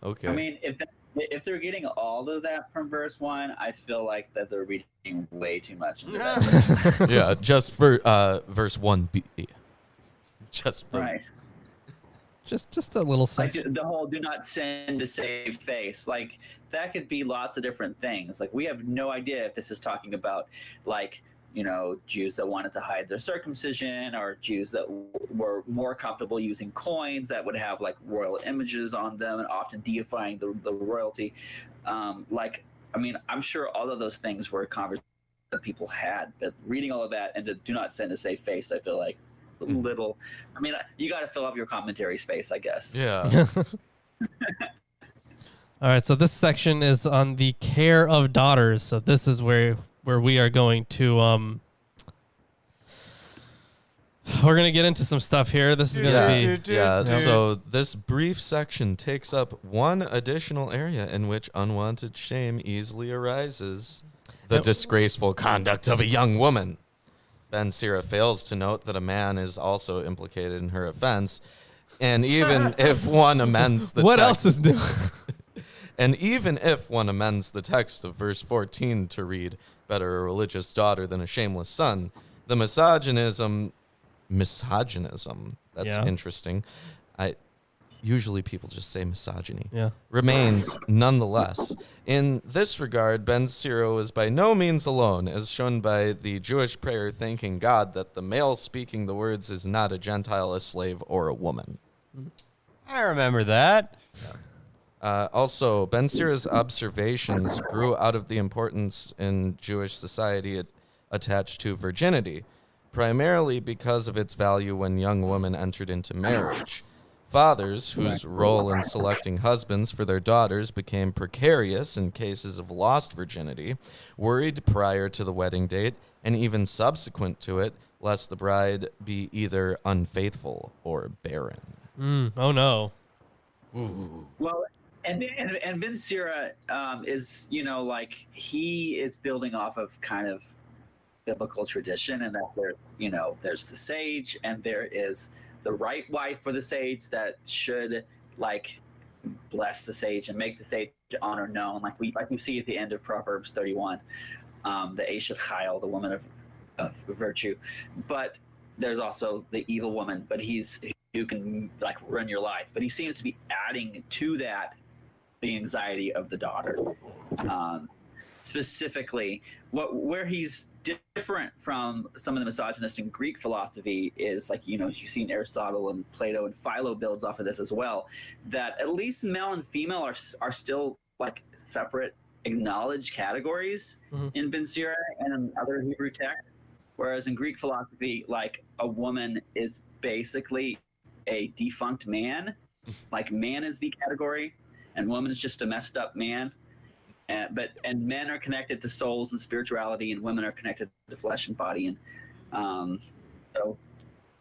Okay. I mean, if they're getting all of that from verse 1, I feel like that they're reading way too much into that verse. Yeah, just for verse 1b. Just for... Right. Just a little Like section. the whole do not sin to save face. Like, that could be lots of different things. Like, we have no idea if this is talking about, like, Jews that wanted to hide their circumcision, or Jews that were more comfortable using coins that would have like royal images on them and often deifying the royalty. I'm sure all of those things were conversations that people had, but reading all of that and to do not sin to save face, I feel like a little, you got to fill up your commentary space, I guess. Yeah. All right, so this section is on the care of daughters. So this is where we are going to we're going to get into some stuff here. This is going to be Yeah, so this brief section takes up one additional area in which unwanted shame easily arises. The disgraceful conduct of a young woman. Ben Sira fails to note that a man is also implicated in her offense, And even if one amends the What text, else is new? and even if one amends the text of verse 14 to read, better a religious daughter than a shameless son, the misogynism, that's Yeah. interesting. Usually people just say misogyny. Yeah. Remains nonetheless. In this regard, Ben Sira is by no means alone, as shown by the Jewish prayer thanking God that the male speaking the words is not a Gentile, a slave, or a woman. I remember that. Also, Ben Sira's observations grew out of the importance in Jewish society attached to virginity, primarily because of its value when young women entered into marriage. Fathers, whose role in selecting husbands for their daughters became precarious in cases of lost virginity, worried prior to the wedding date and even subsequent to it, lest the bride be either unfaithful or barren. Oh no. Well, and Ben Sira is, like, he is building off of kind of biblical tradition, and that there's the sage, and there is the right wife for the sage that should like bless the sage and make the sage honor known, like we see at the end of Proverbs 31, the Ashet Chayil, the woman of virtue. But there's also the evil woman, but who can like ruin your life. But he seems to be adding to that the anxiety of the daughter. Specifically, where he's different from some of the misogynists in Greek philosophy is, like, you've seen Aristotle and Plato, and Philo builds off of this as well, that at least male and female are still like separate acknowledged categories in Ben Sira and in other Hebrew texts, whereas in Greek philosophy, like, a woman is basically a defunct man, like man is the category and woman is just a messed up man. And men are connected to souls and spirituality, and women are connected to flesh and body. And so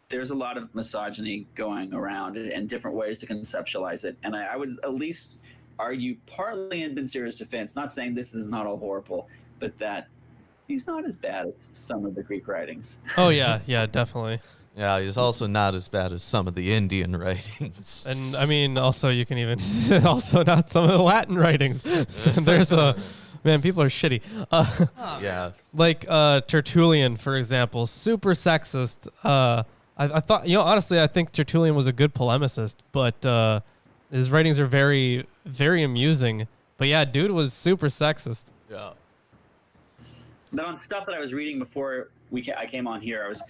there's a lot of misogyny going around and different ways to conceptualize it. And I would at least argue, partly in Ben Sira's defense, not saying this is not all horrible, but that he's not as bad as some of the Greek writings. Oh yeah, definitely. Yeah, he's also not as bad as some of the Indian writings. And I mean, also you can even also not some of the Latin writings. There's people are shitty. Yeah, like Tertullian, for example, super sexist. I thought, honestly, I think Tertullian was a good polemicist, but his writings are very, very amusing. But yeah, dude was super sexist. yeah. But on stuff that I was reading before I came on here, I was,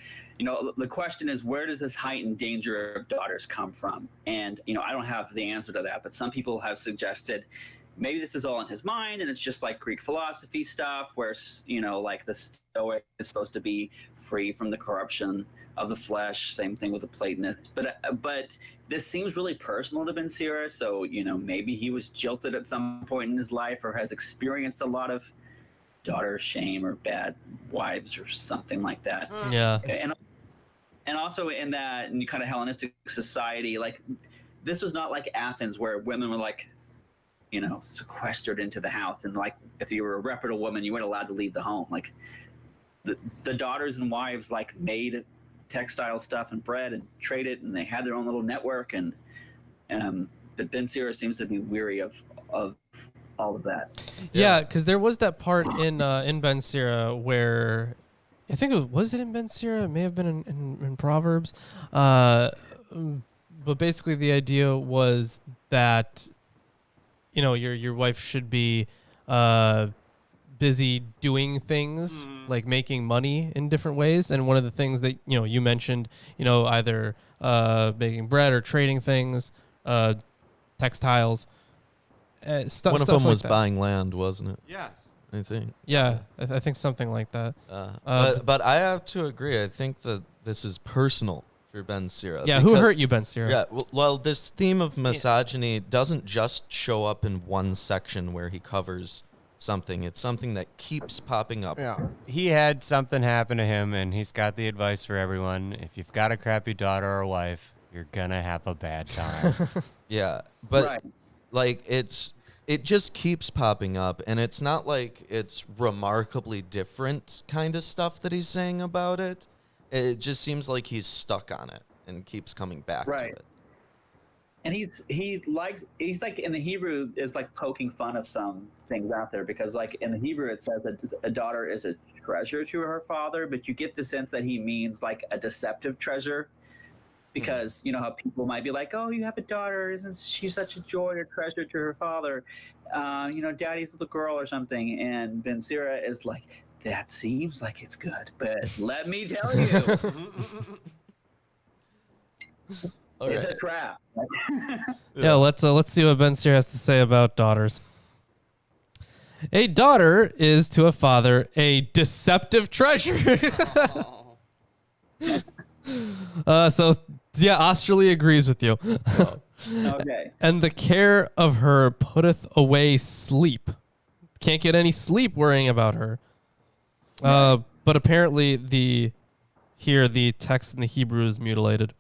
the question is, where does this heightened danger of daughters come from? And, I don't have the answer to that, but some people have suggested maybe this is all in his mind and it's just like Greek philosophy stuff where, like the Stoic is supposed to be free from the corruption of the flesh. Same thing with the Platonists. But this seems really personal to Ben Sira. So, maybe he was jilted at some point in his life or has experienced a lot of daughter shame or bad wives or something like that. Yeah. And also in that kind of Hellenistic society, like, this was not like Athens where women were like, sequestered into the house, and like if you were a reputable woman, you weren't allowed to leave the home. Like the daughters and wives like made textile stuff and bread and traded, and they had their own little network. And but Ben Sira seems to be weary of all of that. Yeah, because there was that part in Ben Sira where I think was it in Ben Sira? It may have been in Proverbs. But basically the idea was that your wife should be busy doing things like making money in different ways. And one of the things that you mentioned, either making bread or trading things, textiles. One of them was buying land, wasn't it? Yes. I think. Yeah, I think something like that. But I have to agree. I think that this is personal for Ben Sira. Yeah, who hurt you, Ben Sira? Yeah, well, this theme of misogyny doesn't just show up in one section where he covers something. It's something that keeps popping up. Yeah. He had something happen to him, and he's got the advice for everyone. If you've got a crappy daughter or wife, you're going to have a bad time. Yeah, but Right. like it just keeps popping up, and it's not like it's remarkably different kind of stuff that he's saying about it. It just seems like he's stuck on it and keeps coming back to Right. it. And he's like in the Hebrew is like poking fun of some things out there, because like in the Hebrew it says that a daughter is a treasure to her father, but you get the sense that he means like a deceptive treasure, because you know how people might be like, oh, you have a daughter, isn't she such a joy or treasure to her father, you know, daddy's little girl or something. And Ben Sira is like, that seems like it's good, but let me tell you, it's a trap. Yeah, let's see what Ben Steer has to say about daughters. A daughter is to a father a deceptive treasure. So yeah, Australia agrees with you. Okay. And the care of her putteth away sleep. Can't get any sleep worrying about her. But apparently the text in the Hebrew is mutilated.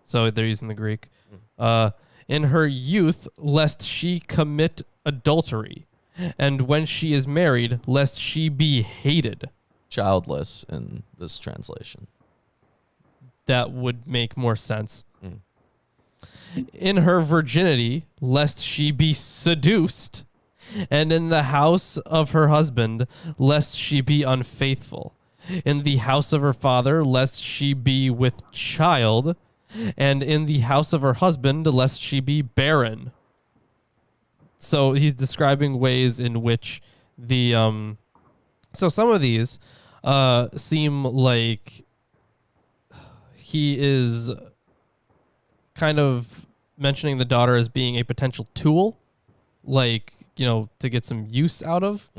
So they're using the Greek. In her youth, lest she commit adultery, and when she is married, lest she be hated. Childless in this translation. That would make more sense. In her virginity, lest she be seduced, and in the house of her husband, lest she be unfaithful. In the house of her father, lest she be with child, and in the house of her husband, lest she be barren. So he's describing ways in which the so some of these seem like he is kind of mentioning the daughter as being a potential tool, like, you know, to get some use out of.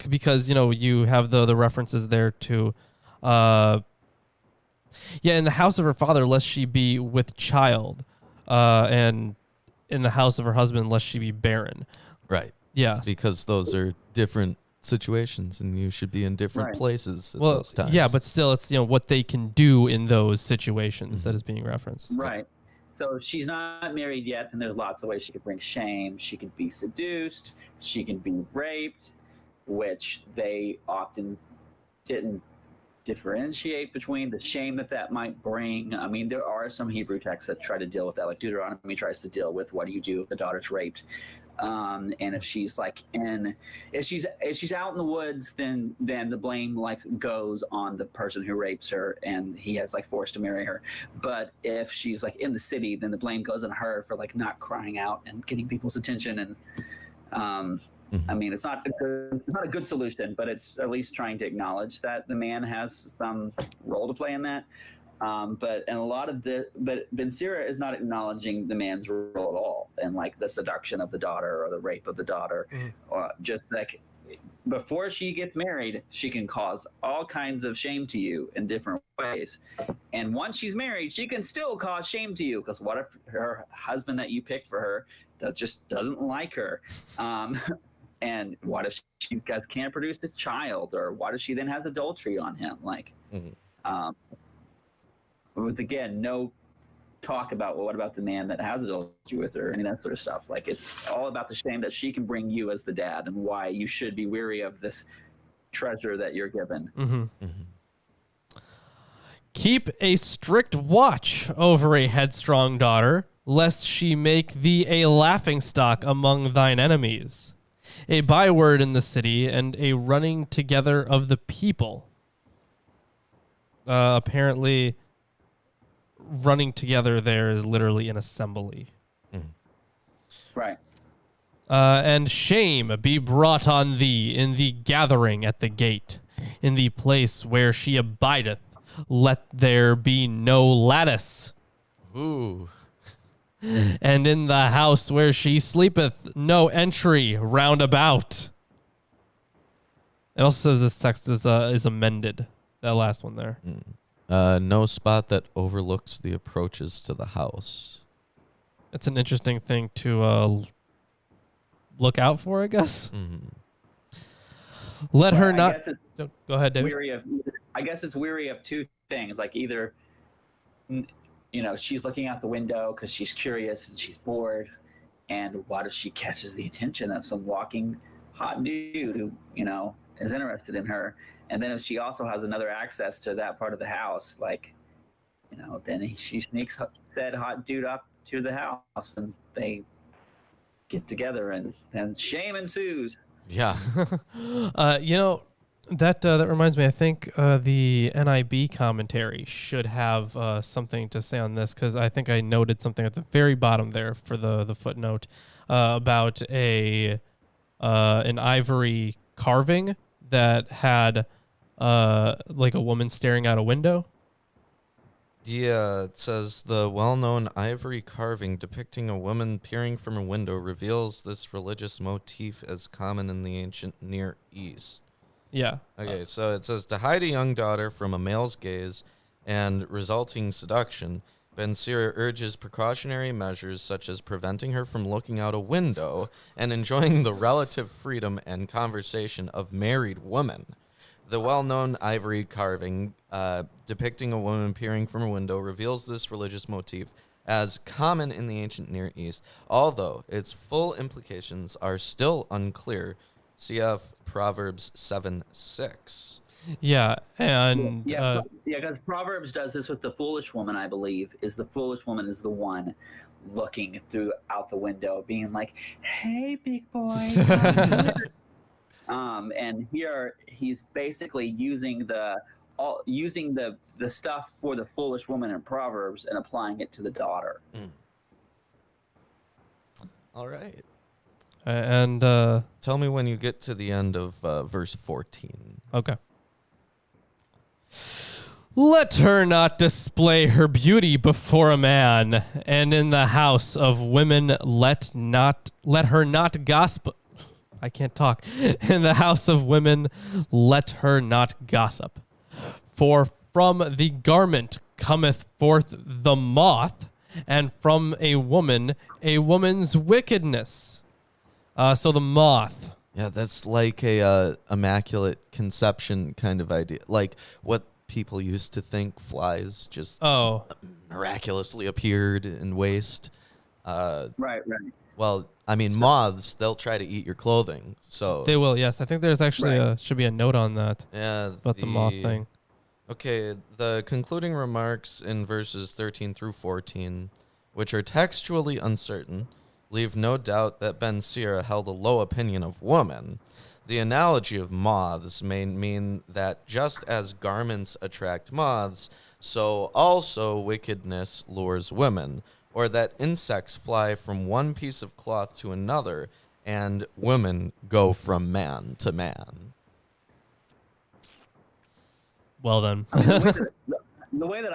Because, you know, you have the references there to in the house of her father, lest she be with child, and in the house of her husband, lest she be barren. Right. Yeah. Because those are different situations and you should be in different places at those times. Yeah, but still it's, you know, what they can do in those situations that is being referenced. Right. So she's not married yet, and there's lots of ways she could bring shame. She could be seduced. She can be raped, which they often didn't differentiate between the shame that might bring. I mean, there are some Hebrew texts that try to deal with that, like Deuteronomy tries to deal with what do you do if the daughter's raped. And if she's like if she's out in the woods, then the blame like goes on the person who rapes her, and he has like forced to marry her. But if she's like in the city, then the blame goes on her for like not crying out and getting people's attention. And I mean, it's not a good solution, but it's at least trying to acknowledge that the man has some role to play in that. But Ben Sira is not acknowledging the man's role at all in like the seduction of the daughter or the rape of the daughter, or just like before she gets married, she can cause all kinds of shame to you in different ways. And once she's married, she can still cause shame to you, because what if her husband that you picked for her just doesn't like her? And what if she guys can't produce a child, or what if she then has adultery on him? Like, with again, no talk about, well, what about the man that has adultery with her, and that sort of stuff. Like, it's all about the shame that she can bring you as the dad, and why you should be weary of this treasure that you're given. Keep a strict watch over a headstrong daughter, lest she make thee a laughingstock among thine enemies, a byword in the city, and a running together of the people. Apparently, running together there is literally an assembly. Right. And shame be brought on thee in the gathering at the gate, in the place where she abideth. Let there be no lattice. Ooh. And in the house where she sleepeth, no entry round about. It also says this text is amended. That last one there. No spot that overlooks the approaches to the house. It's an interesting thing to look out for, I guess. Let her not. Go ahead, David. I guess it's weary of two things. Like, either, you know, she's looking out the window because she's curious and she's bored, and what if she catches the attention of some walking hot dude who, you know, is interested in her? And then if she also has another access to that part of the house, like, you know, then she sneaks said hot dude up to the house, and they get together, and shame ensues. Yeah. That reminds me. I think the NIB commentary should have something to say on this, because I think I noted something at the very bottom there for the footnote about an ivory carving that had like a woman staring out a window. Yeah, it says the well-known ivory carving depicting a woman peering from a window reveals this religious motif as common in the ancient Near East. Yeah. Okay, so it says to hide a young daughter from a male's gaze and resulting seduction, Ben Sira urges precautionary measures such as preventing her from looking out a window and enjoying the relative freedom and conversation of married women. The well-known ivory carving depicting a woman peering from a window reveals this religious motif as common in the ancient Near East, although its full implications are still unclear. CF Proverbs 7:6. Yeah, and because Proverbs does this with the foolish woman. I believe is the foolish woman is the one looking through out the window, being like, "Hey, big boy." And here he's basically using the stuff for the foolish woman in Proverbs and applying it to the daughter. All right. and Tell me when you get to the end of verse 14. Okay. Let her not display her beauty before a man, and in the house of women let her not gossip. I can't talk. In the house of women let her not gossip. For from the garment cometh forth the moth, and from a woman's wickedness. So the moth. Yeah, that's like a immaculate conception kind of idea. Like what people used to think flies just miraculously appeared in waste. Right. Well, I mean, moths, they'll try to eat your clothing. So They will, yes. I think there's actually should be a note on that. Yeah, about the moth thing. Okay, the concluding remarks in verses 13 through 14, which are textually uncertain, leave no doubt that Ben Sira held a low opinion of woman. The analogy of moths may mean that just as garments attract moths, so also wickedness lures women, or that insects fly from one piece of cloth to another, and women go from man to man. Well then. The way that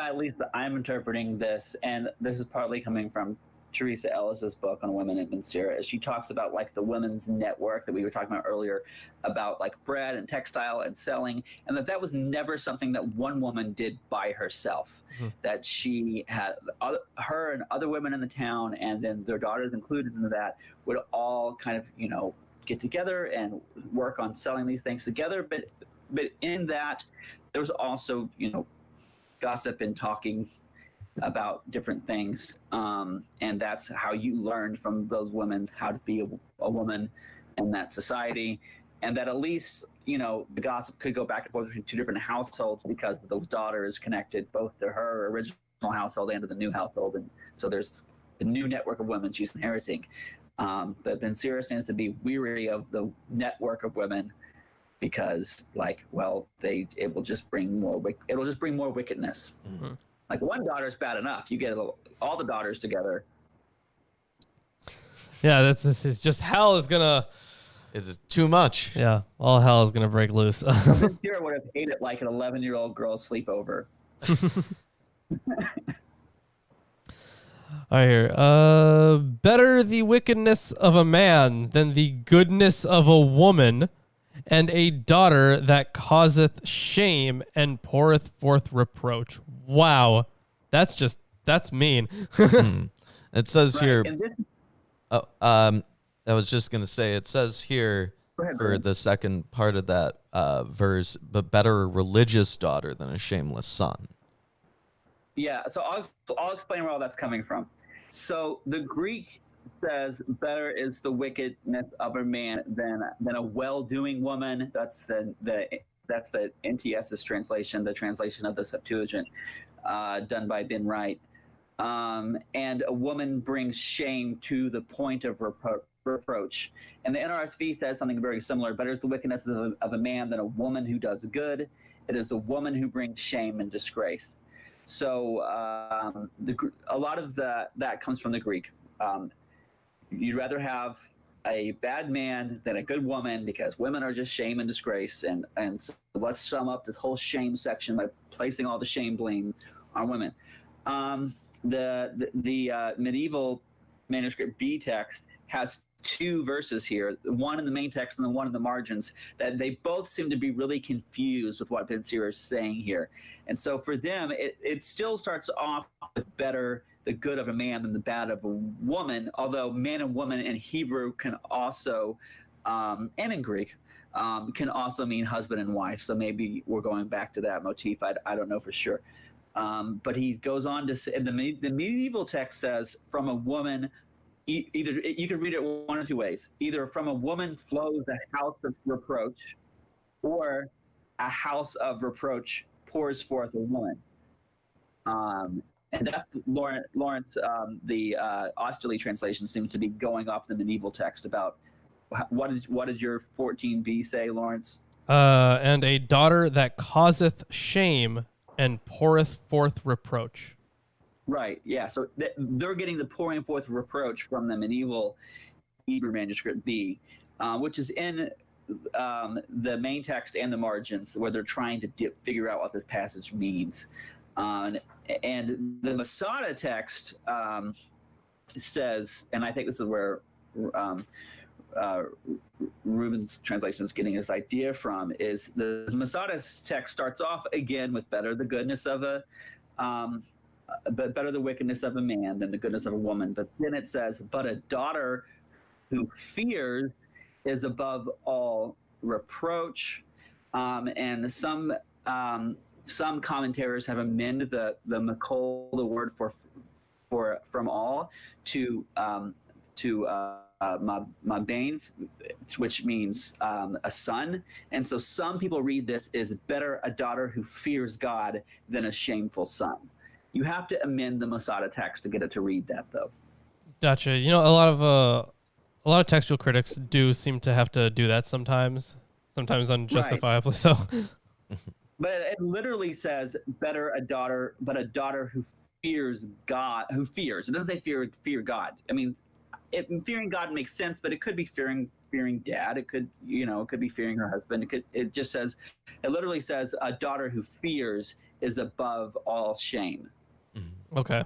I'm interpreting this, and this is partly coming from Teresa Ellis's book on women in Ben Sira, is she talks about like the women's network that we were talking about earlier, about like bread and textile and selling, and that was never something that one woman did by herself. Mm-hmm. That she had her and other women in the town, and then their daughters included in that, would all kind of get together and work on selling these things together. But in that, there was also gossip and talking about different things, and that's how you learned from those women how to be a woman in that society, and that at least the gossip could go back and forth between two different households because those daughters connected both to her original household and to the new household, and so there's a new network of women she's inheriting. But Ben Sira seems to be weary of the network of women because, it will just bring more wickedness. Mm-hmm. Like one daughter's bad enough. You get all the daughters together. Yeah, this is just hell is gonna. It's too much. Yeah, all hell is gonna break loose. Sarah would have hated like an 11-year-old girl's sleepover. All right, here. Better the wickedness of a man than the goodness of a woman, and a daughter that causeth shame and poureth forth reproach. Wow, that's mean. It says here. And I was just gonna say. It says here for the second part of that verse, but better a religious daughter than a shameless son. Yeah, so I'll explain where all that's coming from. So the Greek says better is the wickedness of a man than a well-doing woman. That's the NTS's translation, the translation of the Septuagint, done by Ben Wright. and a woman brings shame to the point of reproach. And the NRSV says something very similar. Better is the wickedness of a man than a woman who does good. It is the woman who brings shame and disgrace. So a lot of that comes from the Greek. You'd rather have a bad man than a good woman because women are just shame and disgrace. And so let's sum up this whole shame section by placing all the shame blame on women. The medieval manuscript B text has two verses here, one in the main text and the one in the margins, that they both seem to be really confused with what Ben Sira is saying here. And so for them, it still starts off with better the good of a man than the bad of a woman, although man and woman in Hebrew can also, and in Greek, can also mean husband and wife. So maybe we're going back to that motif. I don't know for sure. But he goes on to say, the medieval text says, from a woman, either you can read it one of two ways. Either from a woman flows a house of reproach, or a house of reproach pours forth a woman. And that's Lawrence, the Osterley translation seems to be going off the medieval text about what did your 14b say, Lawrence? And a daughter that causeth shame and poureth forth reproach. Right, yeah. So they're getting the pouring forth reproach from the medieval Hebrew manuscript B, which is in the main text and the margins, where they're trying to figure out what this passage means. And the Masada text says, and I think this is where Reuben's translation is getting his idea from, is the Masada's text starts off again with better the goodness of but better the wickedness of a man than the goodness of a woman. But then it says, but a daughter who fears is above all reproach. And some commentators have amended the Makol, the word for from all, to Mabane, which means a son. And so some people read this as better a daughter who fears God than a shameful son. You have to amend the Masada text to get it to read that, though. Gotcha. You know, a lot of textual critics do seem to have to do that sometimes unjustifiably. Right. So, but it literally says better a daughter, but a daughter who fears God, who fears. It doesn't say fear God. I mean, fearing God makes sense, but it could be fearing dad. It could be fearing her husband. It just says, it literally says a daughter who fears is above all shame. Okay.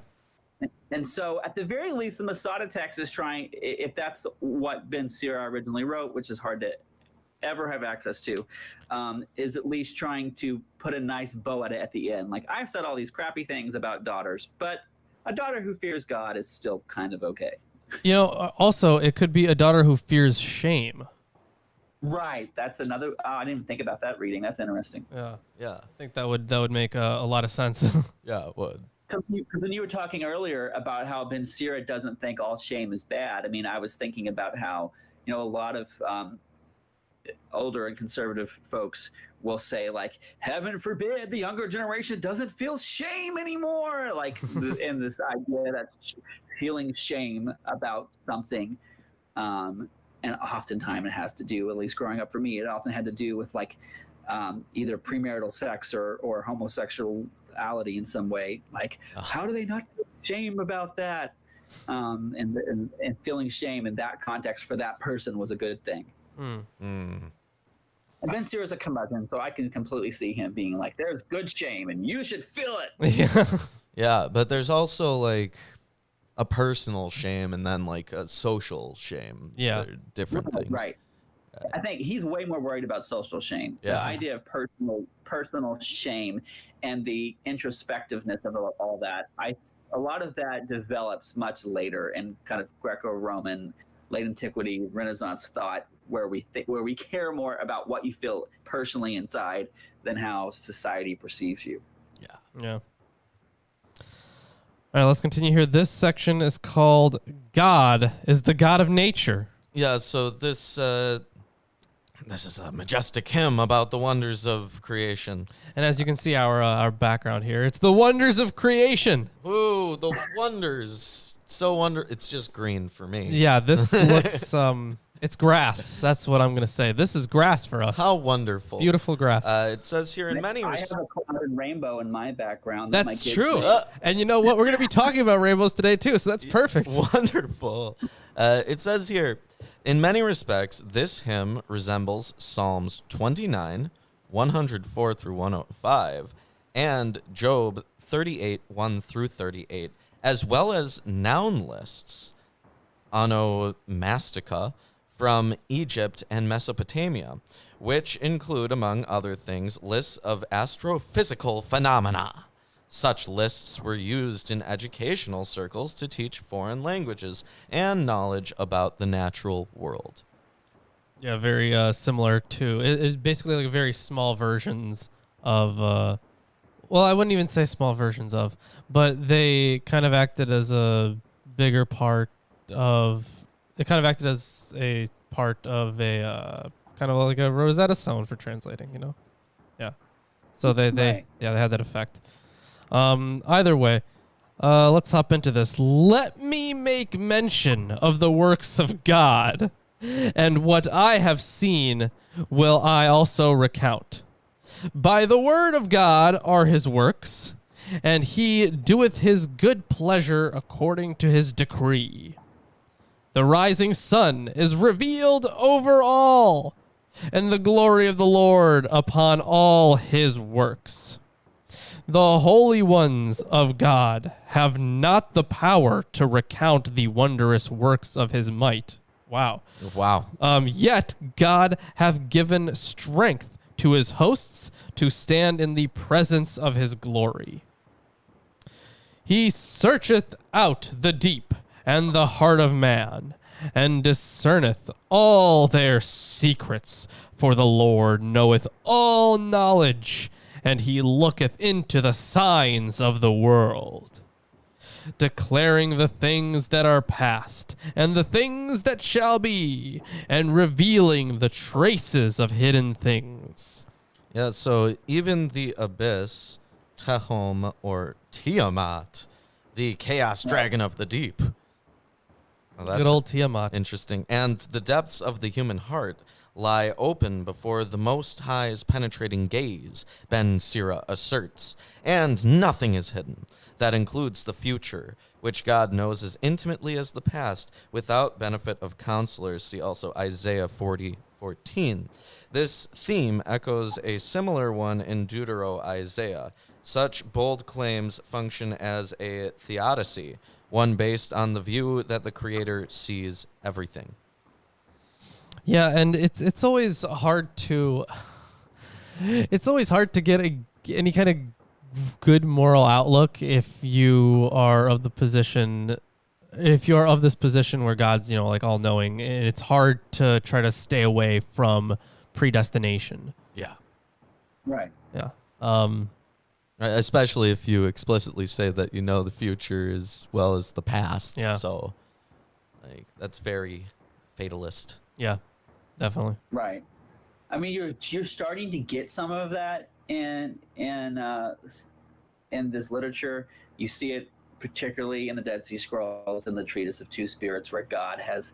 And so at the very least, the Masada text is trying, if that's what Ben Sira originally wrote, which is hard to ever have access to, is at least trying to put a nice bow at it at the end. Like, I've said all these crappy things about daughters, but a daughter who fears God is still kind of okay. You know, also, it could be a daughter who fears shame. Right. That's another. I didn't even think about that reading. That's interesting. Yeah. Yeah. I think that would make a lot of sense. Yeah, it would. Because when you were talking earlier about how Ben Sira doesn't think all shame is bad, I mean, I was thinking about how, a lot of older and conservative folks will say, like, heaven forbid the younger generation doesn't feel shame anymore. Like, in this idea that feeling shame about something, and oftentimes it has to do, at least growing up for me, it often had to do with like either premarital sex or homosexuality in some way. Like, how do they not feel shame about that? And feeling shame in that context for that person was a good thing. And Ben Sira is a curmudgeon, so I can completely see him being like, there's good shame and you should feel it. Yeah. Yeah, but there's also like a personal shame and then like a social shame. Yeah. They're different things. Right. I think he's way more worried about social shame. Yeah. The idea of personal shame and the introspectiveness of all that. A lot of that develops much later in kind of Greco-Roman, late antiquity, Renaissance thought, where we care more about what you feel personally inside than how society perceives you. Yeah. All right, let's continue here. This section is called God is the God of Nature. Yeah, so this This is a majestic hymn about the wonders of creation. And as you can see, our background here, it's the wonders of creation. Ooh, the wonders. It's just green for me. Yeah, this looks, it's grass. That's what I'm going to say. This is grass for us. How wonderful. Beautiful grass. It says here in many I have a clouded rainbow in my background. That's true. And you know what? We're going to be talking about rainbows today, too, so that's perfect. Wonderful. It says here, in many respects, this hymn resembles Psalms 29, 104 through 105, and Job 38, 1 through 38, as well as noun lists, onomastica, from Egypt and Mesopotamia, which include, among other things, lists of astrophysical phenomena. Such lists were used in educational circles to teach foreign languages and knowledge about the natural world. Yeah, very similar to, it's basically like very small versions of, well, I wouldn't even say small versions of, but they kind of acted as a bigger part of, it kind of acted as a part of a, kind of like a Rosetta Stone for translating, you know? Yeah. So they had that effect. Either way, let's hop into this. Let me make mention of the works of God, and what I have seen will I also recount. By the word of God are his works, and he doeth his good pleasure according to his decree. The rising sun is revealed over all, and the glory of the Lord upon all his works. The holy ones of God have not the power to recount the wondrous works of his might. Wow. Yet God hath given strength to his hosts to stand in the presence of his glory. He searcheth out the deep and the heart of man, and discerneth all their secrets. For the Lord knoweth all knowledge, and he looketh into the signs of the world, declaring the things that are past, and the things that shall be, and revealing the traces of hidden things. Yeah, so even the abyss, Tehom or Tiamat, the chaos dragon of the deep. Well, that's good old Tiamat. Interesting. And the depths of the human heart lie open before the Most High's penetrating gaze, Ben Sirach asserts, and nothing is hidden. That includes the future, which God knows as intimately as the past, without benefit of counselors. See also Isaiah 40:14. This theme echoes a similar one in Deutero-Isaiah. Such bold claims function as a theodicy, one based on the view that the Creator sees everything. Yeah, and it's always hard to get any kind of good moral outlook if you are of this position where God's, you know, like all knowing. It's hard to try to stay away from predestination. Yeah. Right. Yeah. Especially if you explicitly say that you know the future as well as the past. Yeah. So, like, that's very fatalist. Yeah. Definitely. Right. I mean, you're starting to get some of that in this literature. You see it particularly in the Dead Sea Scrolls and the Treatise of Two Spirits, where God has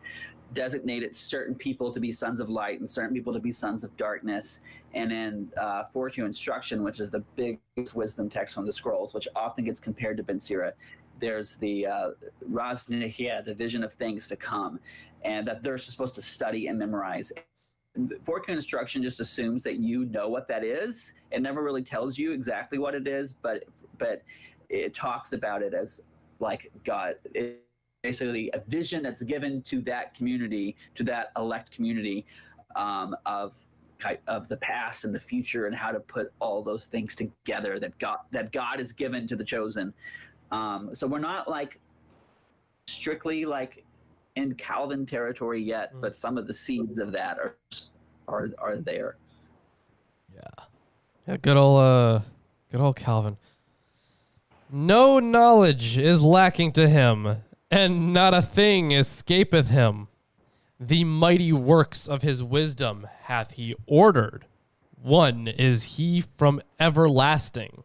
designated certain people to be sons of light and certain people to be sons of darkness. And in Fortune Instruction, which is the biggest wisdom text from the Scrolls, which often gets compared to Ben Sirach, there's the Raz Nehiyah, the vision of things to come, and that they're supposed to study and memorize. Fortune Instruction just assumes that you know what that is. It never really tells you exactly what it is, but it talks about it as like God. Basically a vision that's given to that community, to that elect community, of the past and the future, and how to put all those things together that God has given to the chosen. So we're not like strictly like in Calvin territory yet, but some of the seeds of that are there. Yeah, good old Calvin. No knowledge is lacking to him, and not a thing escapeth him. The mighty works of his wisdom hath he ordered. One is he from everlasting.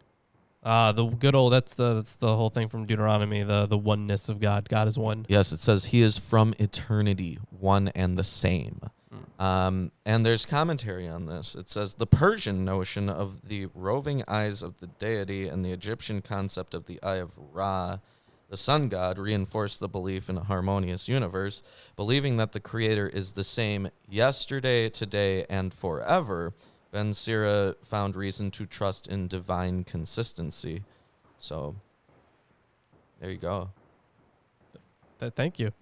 The good old, that's the whole thing from Deuteronomy, the oneness of God. God is one. Yes, it says he is from eternity, one and the same. And there's commentary on this. It says the Persian notion of the roving eyes of the deity and the Egyptian concept of the eye of Ra, the sun god, reinforced the belief in a harmonious universe. Believing that the creator is the same yesterday, today, and forever, Ben Sira found reason to trust in divine consistency. So, there you go. Thank you.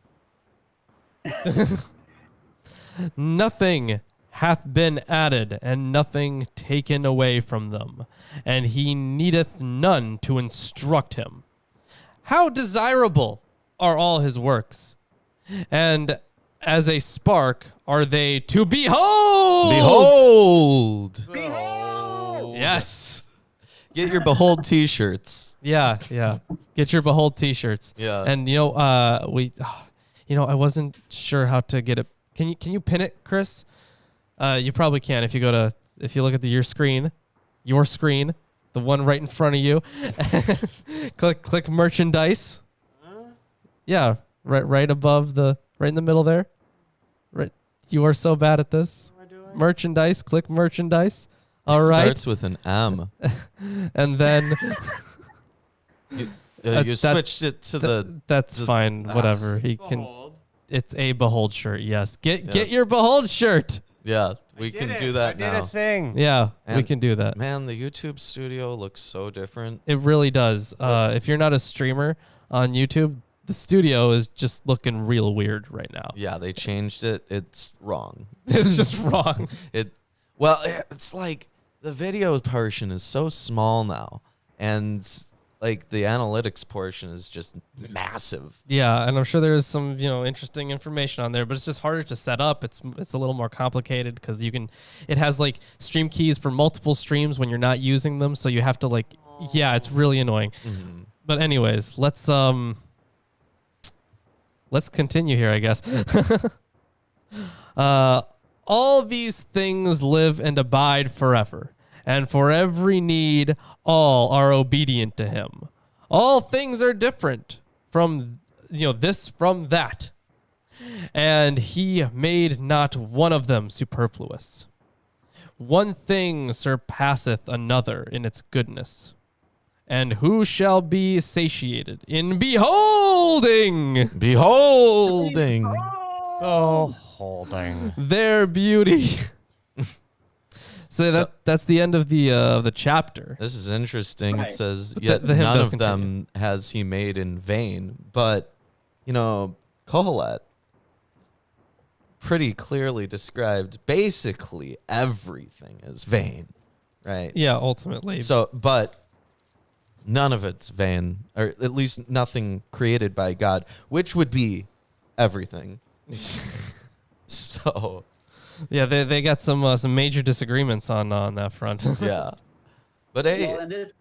Nothing hath been added, and nothing taken away from them, and he needeth none to instruct him. How desirable are all his works, and as a spark are they to behold. Behold! Yes. Get your Behold t-shirts. Yeah. Get your Behold t-shirts. Yeah. And I wasn't sure how to get it. Can you pin it, Chris? You probably can if you look at your screen, the one right in front of you. click merchandise. Yeah, right above right in the middle there. Right. You are so bad at this. What am I doing? Merchandise, click merchandise. All right. Starts with an M. And then You switched it to that's fine. Whatever. He can. Behold. It's a Behold shirt. Yes. Get your Behold shirt. Yeah, we can do that I did now. a thing. Yeah, we And- can do that. Man, the YouTube studio looks so different. It really does. If you're not a streamer on YouTube, the studio is just looking real weird right now. Yeah, they changed it. It's wrong. It's just wrong. It's like the video portion is so small now, and like the analytics portion is just massive. Yeah, and I'm sure there's some interesting information on there, but it's just harder to set up. It's a little more complicated because it has like stream keys for multiple streams when you're not using them, so you have to it's really annoying. Mm-hmm. But anyways, let's continue here, I guess. All these things live and abide forever, and for every need, all are obedient to him. All things are different from, this from that, and he made not one of them superfluous. One thing surpasseth another in its goodness, and who shall be satiated in beholding Beholding. Holding. their beauty? So that's the end of the chapter. This is interesting. Right. It says, But yet the hymn none does of them has he made in vain. But, Kohelet pretty clearly described basically everything as vain, right? Yeah, ultimately. So, but none of it's vain, or at least nothing created by God, which would be everything. So, Yeah, they got some major disagreements on that front. yeah. But hey, Well, and this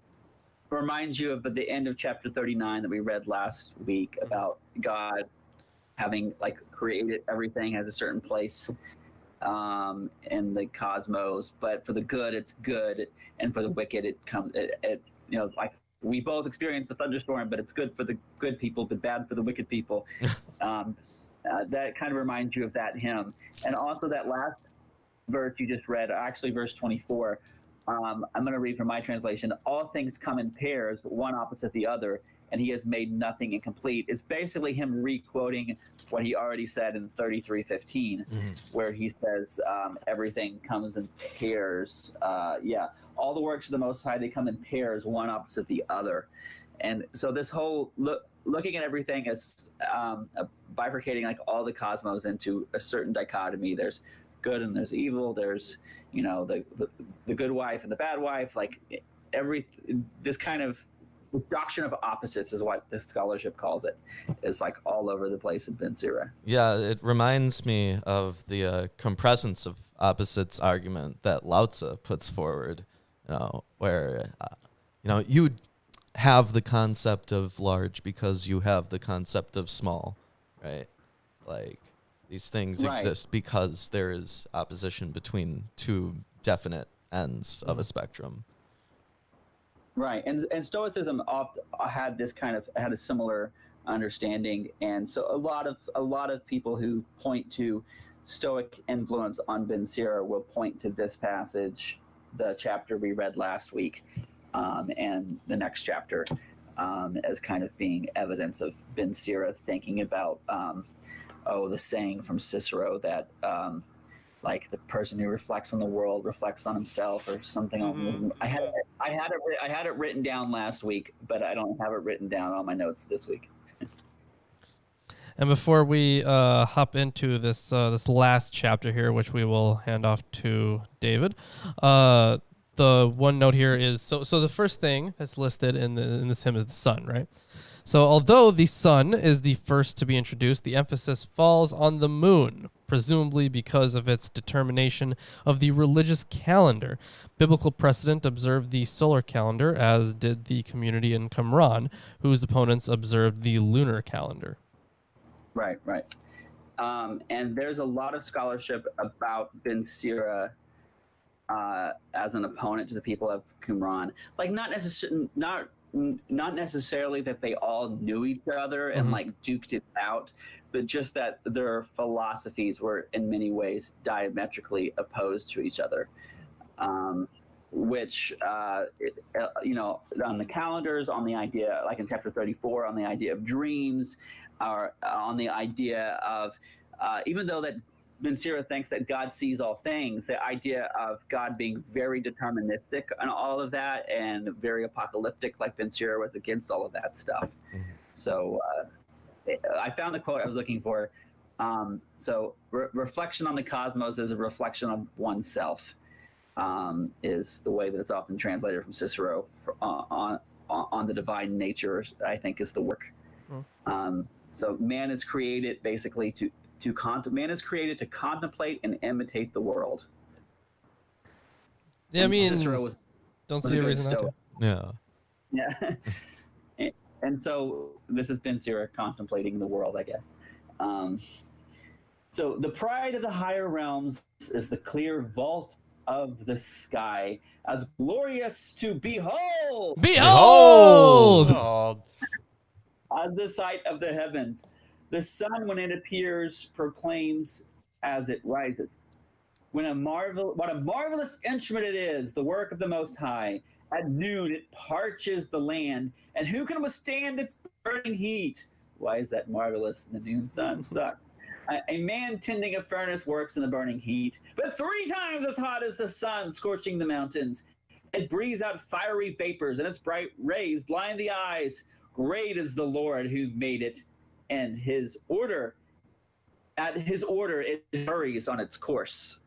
reminds you of the end of chapter 39 that we read last week about God having created everything has a certain place in the cosmos, but for the good it's good, and for the wicked it comes. We both experience the thunderstorm, but it's good for the good people, but bad for the wicked people. That kind of reminds you of that hymn, and also that last verse you just read, actually verse 24. I'm going to read from my translation. All things come in pairs, one opposite the other, and he has made nothing incomplete. It's basically him re-quoting what he already said in 33:15, where he says everything comes in pairs. All the works of the Most High, they come in pairs, one opposite the other. And so this whole looking at everything as bifurcating all the cosmos into a certain dichotomy. There's good and there's evil. There's the good wife and the bad wife. This kind of doctrine of opposites is what the scholarship calls it. Is all over the place in Ben Sira. yeah, it reminds me of the compresence of opposites argument that Lao Tzu puts forward, where, you have the concept of large because you have the concept of small, right? These things Right. exist because there is opposition between two definite ends of a spectrum. Right, and Stoicism had a similar understanding, and so a lot of people who point to Stoic influence on Ben Sira will point to this passage, the chapter we read last week, and the next chapter, as kind of being evidence of Ben Sira thinking about the saying from Cicero that. Like the person who reflects on the world reflects on himself, or something. I had it written down last week, but I don't have it written down on my notes this week. And before we hop into this last chapter here, which we will hand off to David, the one note here is so the first thing that's listed in this hymn is the sun, right? So although the sun is the first to be introduced, the emphasis falls on the moon, presumably because of its determination of the religious calendar. Biblical precedent observed the solar calendar, as did the community in Qumran, whose opponents observed the lunar calendar. Right. And there's a lot of scholarship about Ben Sira as an opponent to the people of Qumran. Like not necessarily that they all knew each other and like duked it out, but just that their philosophies were in many ways diametrically opposed to each other. Which, on the calendars, on the idea, like in chapter 34, on the idea of dreams, or on the idea of, even though that Ben Sira thinks that God sees all things, the idea of God being very deterministic and all of that, and very apocalyptic, like Ben Sira was against all of that stuff. So I found the quote I was looking for. Reflection on the cosmos is a reflection of oneself, is the way that it's often translated from Cicero on the divine nature, I think, is the work. So man is created basically to contemplate and imitate the world. Yeah, I mean, Cicero don't see a reason not to. Yeah. And so this has been Sirach contemplating the world, I guess. So the pride of the higher realms is the clear vault of the sky, as glorious to behold. Behold! As the sight of the heavens. The sun, when it appears, proclaims as it rises. What a marvelous instrument it is, the work of the Most High. At noon it parches the land, and who can withstand its burning heat? Why is that marvelous? The noon sun sucks. A man tending a furnace works in the burning heat, but 3 times as hot as the sun scorching the mountains. It breathes out fiery vapors, and its bright rays blind the eyes. Great is the Lord who made it, and at his order it hurries on its course.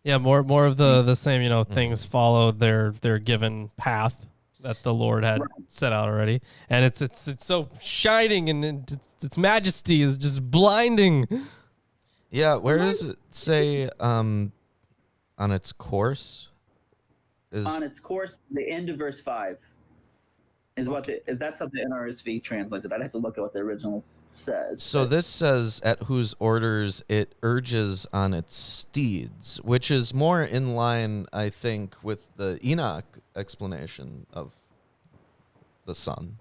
Yeah, more of the same, things follow their given path that the Lord had set out already. And it's so shining, and its majesty is just blinding. Yeah, where does it say on its course? On its course, the end of verse 5 is that's how the NRSV translates it. I'd have to look at what the original says. So this says, at whose orders it urges on its steeds, which is more in line, I think, with the Enoch explanation of the sun.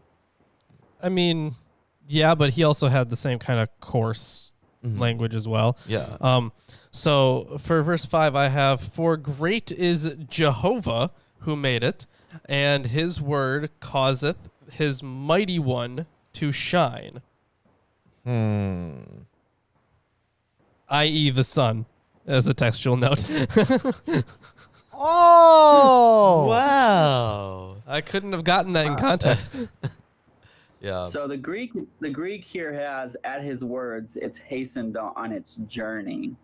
I mean, yeah, but he also had the same kind of coarse language as well. Yeah. So for verse 5, I have, for great is Jehovah who made it, and his word causeth his mighty one to shine. I.e. the sun, as a textual note. Oh! Wow. I couldn't have gotten that in context. Yeah. So the Greek here has, at his words, it's hastened on its journey.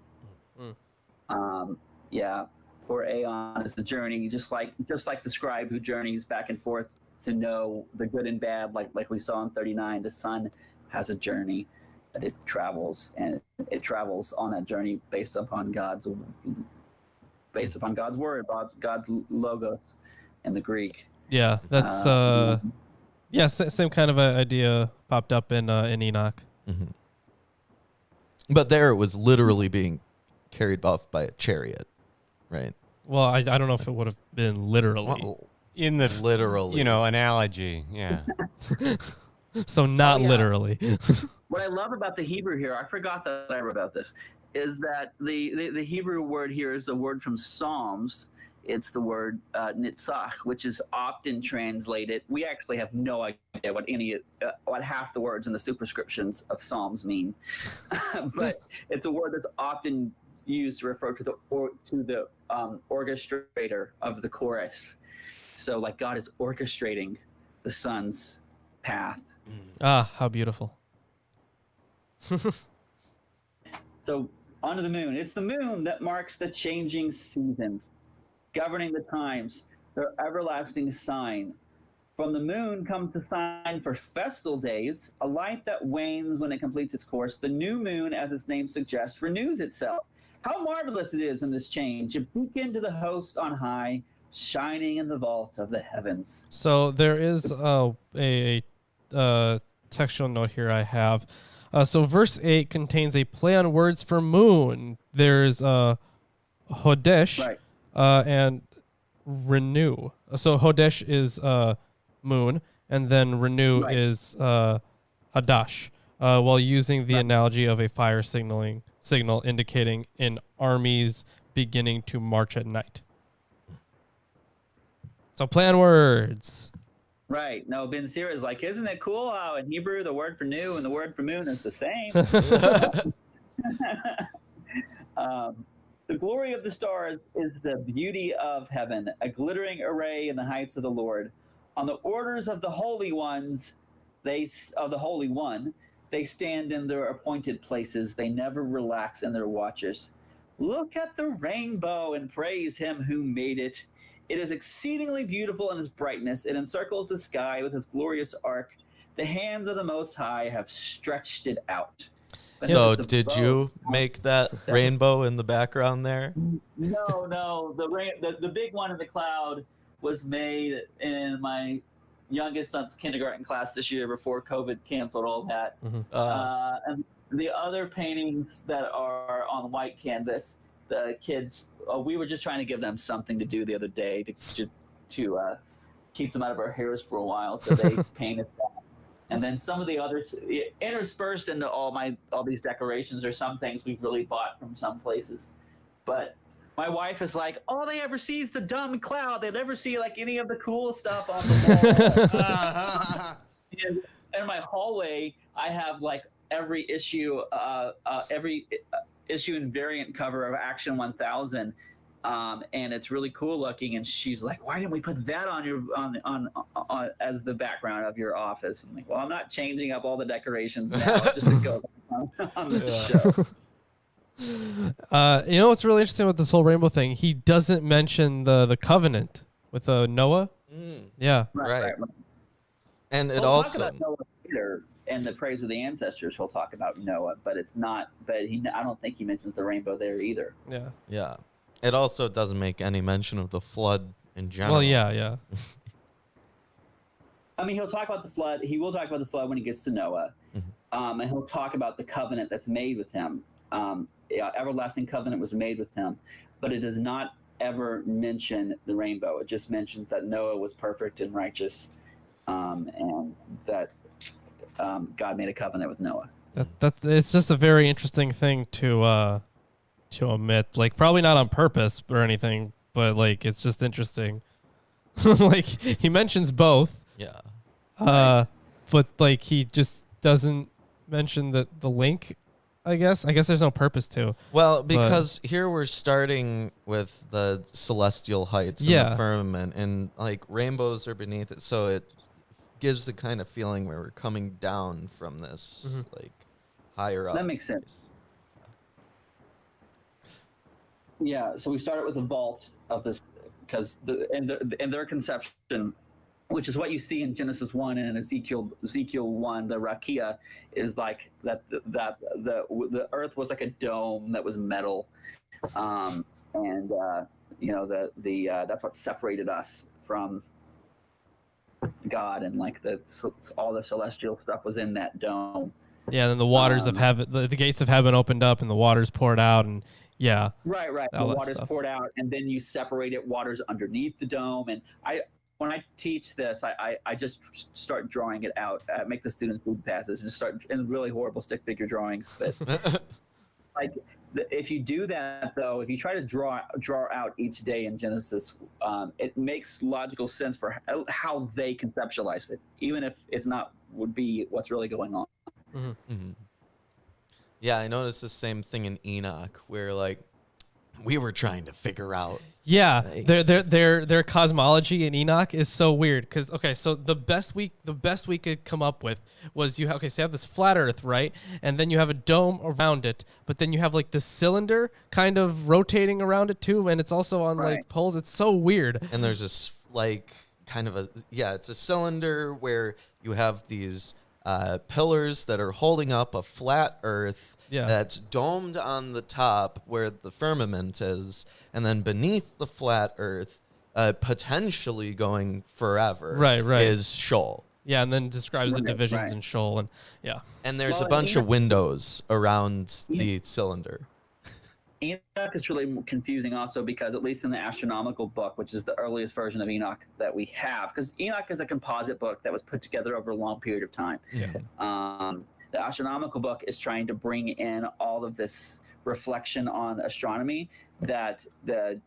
For Aeon is the journey, just like the scribe who journeys back and forth to know the good and bad, like we saw in 39. The sun has a journey that it travels, and it travels on that journey based upon God's word, God's logos in the Greek. Yeah, that's same kind of a idea popped up in Enoch. But there it was literally being carried off by a chariot, right? Well, I don't know if it would have been literally. Well, In the literally. analogy, yeah. So not Oh, yeah. literally. What I love about the Hebrew here, I forgot that I wrote about this, is that the Hebrew word here is a word from Psalms. It's the word nitzach, which is often translated. We actually have no idea what half the words in the superscriptions of Psalms mean, but it's a word that's often used to refer to the orchestrator of the chorus. So, like, God is orchestrating the sun's path. Ah, how beautiful. So, onto the moon. It's the moon that marks the changing seasons, governing the times, their everlasting sign. From the moon comes the sign for festal days, a light that wanes when it completes its course. The new moon, as its name suggests, renews itself. How marvelous it is in this change, a beacon to the host on high, shining in the vault of the heavens. So there is a textual note here I have. So verse 8 contains a play on words for moon. There's Hodesh Right. and renew. So Hodesh is moon, and then renew Right. is Hadash, while using the Right. analogy of a fire signal indicating an army's beginning to march at night. So play on words. Right. No, Ben Sira is like, isn't it cool how in Hebrew the word for new and the word for moon is the same? The glory of the stars is the beauty of heaven, a glittering array in the heights of the Lord. On the orders of the holy ones, they stand in their appointed places. They never relax in their watches. Look at the rainbow and praise him who made it. It is exceedingly beautiful in its brightness. It encircles the sky with its glorious arc. The hands of the Most High have stretched it out. So It's a did bow. you make that rainbow in the background there? No. The big one in the cloud was made in my youngest son's kindergarten class this year before COVID canceled all that. And the other paintings that are on white canvas, the kids, we were just trying to give them something to do the other day to keep them out of our hairs for a while. So they painted that. And then some of the others interspersed into all these decorations are some things we've really bought from some places. But my wife is like, all they ever see is the dumb cloud. They never see like any of the cool stuff on the wall. And in my hallway, I have like every issue and variant cover of Action 1000. And it's really cool looking. And she's like, "Why didn't we put that on as the background of your office?" I'm like, "Well, I'm not changing up all the decorations now just to go on the show." You know what's really interesting with this whole rainbow thing? He doesn't mention the covenant with Noah. Yeah. Right. And it We'll also talk about Noah later in the praise of the ancestors. He'll talk about Noah, but it's not. But I don't think he mentions the rainbow there either. Yeah. Yeah. It also doesn't make any mention of the flood in general. Well, yeah. I mean, he'll talk about the flood. He will talk about the flood when he gets to Noah, and he'll talk about the covenant that's made with him. Everlasting covenant was made with him, but it does not ever mention the rainbow. It just mentions that Noah was perfect and righteous, and that God made a covenant with Noah. That it's just a very interesting thing to omit. Like, probably not on purpose or anything, but like it's just interesting. Like, he mentions both. Yeah. But like he just doesn't mention the link. I guess there's no purpose to. Well, because here we're starting with the celestial heights and the firmament, and like rainbows are beneath it, so it gives the kind of feeling where we're coming down from this like higher up. That makes sense. Yeah, so we started with the vault of this because in their conception, which is what you see in Genesis 1 and in Ezekiel 1, the rakia is like that the earth was like a dome that was metal, and that's what separated us from God, and like all the celestial stuff was in that dome. Yeah, and then the waters of heaven, the gates of heaven opened up, and the waters poured out, and yeah. Right. The all that water's stuff. poured out, and then you separate it. Water's underneath the dome, and when I teach this, I just start drawing it out, make the students food passes, and start in really horrible stick figure drawings. But like, if you do that, though, if you try to draw out each day in Genesis, it makes logical sense for how they conceptualize it, even if it's not would be what's really going on. Mm-hmm. Mm-hmm. Yeah, I noticed the same thing in Enoch, where like we were trying to figure out. Yeah, like, their cosmology in Enoch is so weird because so the best we could come up with was so you have this flat Earth, right, and then you have a dome around it, but then you have like this cylinder kind of rotating around it too, and it's also on like poles. It's so weird. And there's this like kind of it's a cylinder where you have these pillars that are holding up a flat Earth. Yeah. That's domed on the top where the firmament is, and then beneath the flat Earth, potentially going forever, Right. is Sheol. Yeah, and then describes the divisions right. in Sheol, and yeah. And there's a bunch of windows around the cylinder. Enoch is really confusing also because, at least in the astronomical book, which is the earliest version of Enoch that we have, because Enoch is a composite book that was put together over a long period of time. Yeah. The astronomical book is trying to bring in all of this reflection on astronomy that the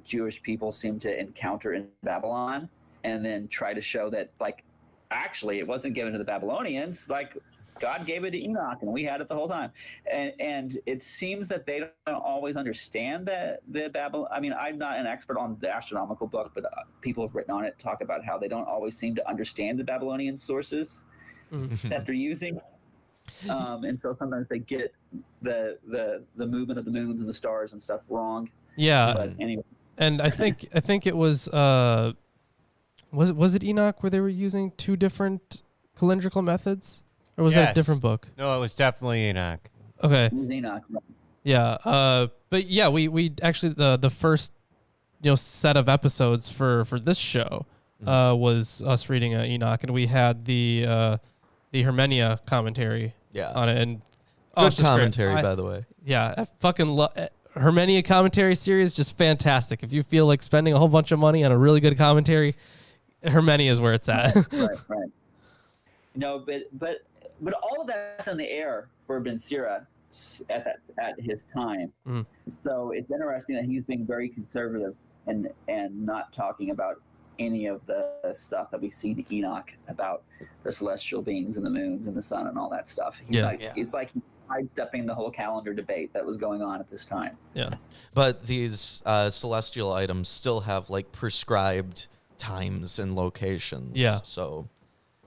Jewish people seem to encounter in Babylon, and then try to show that, like, actually it wasn't given to the Babylonians. Like, God gave it to Enoch, and we had it the whole time. And it seems that they don't always understand the Babylon. I mean, I'm not an expert on the astronomical book, but people have written on it, talk about how they don't always seem to understand the Babylonian sources that they're using, and so sometimes they get the movement of the moons and the stars and stuff wrong. Yeah, but anyway. And I think it was it Enoch where they were using two different calendrical methods, or was that a different book? No, it was definitely Enoch. Okay. It was Enoch. Yeah. But yeah, we actually the first set of episodes for this show was us reading Enoch, and we had the Hermenia commentary on it, and good commentary, by the way. Yeah, I fucking love Hermenia commentary series. Just fantastic. If you feel like spending a whole bunch of money on a really good commentary, Hermenia is where it's at. right. No, but all of that's in the air for Ben Sira at his time. So it's interesting that he's being very conservative and not talking about any of the stuff that we see in Enoch about the celestial beings and the moons and the sun and all that stuff. He's like sidestepping the whole calendar debate that was going on at this time. Yeah. But these celestial items still have like prescribed times and locations. Yeah. So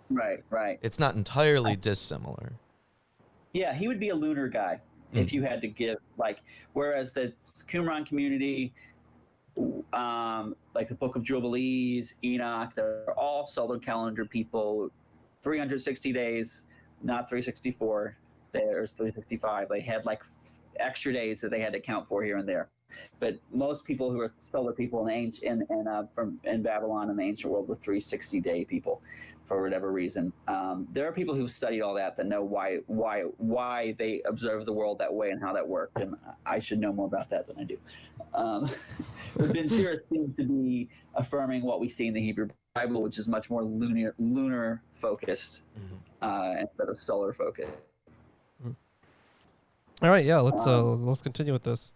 Right. it's not entirely dissimilar. Yeah, he would be a lunar guy if you had to give, like, whereas the Qumran community, like the Book of Jubilees, Enoch, they're all solar calendar people. 360 days, not 364. There's 365. They had like extra days that they had to account for here and there. But most people who are solar people in Babylon and the ancient world were 360-day people, for whatever reason. There are people who've studied all that know why they observe the world that way and how that worked, and I should know more about that than I do. But Ben Sira seems to be affirming what we see in the Hebrew Bible, which is much more lunar focused instead of solar focused. All right, yeah, let's continue with this.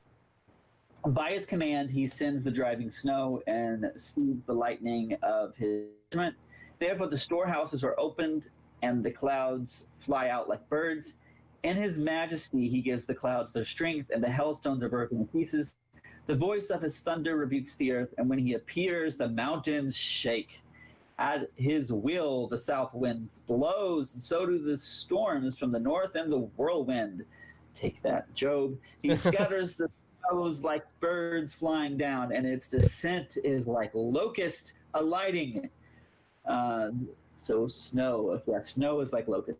By his command, he sends the driving snow and speeds the lightning of his judgment. Therefore, the storehouses are opened and the clouds fly out like birds. In his majesty, he gives the clouds their strength, and the hailstones are broken in pieces. The voice of his thunder rebukes the earth, and when he appears, the mountains shake. At his will, the south wind blows, and so do the storms from the north and the whirlwind. Take that, Job. He scatters the snows like birds flying down, and its descent is like locust alighting. So snow is like locust.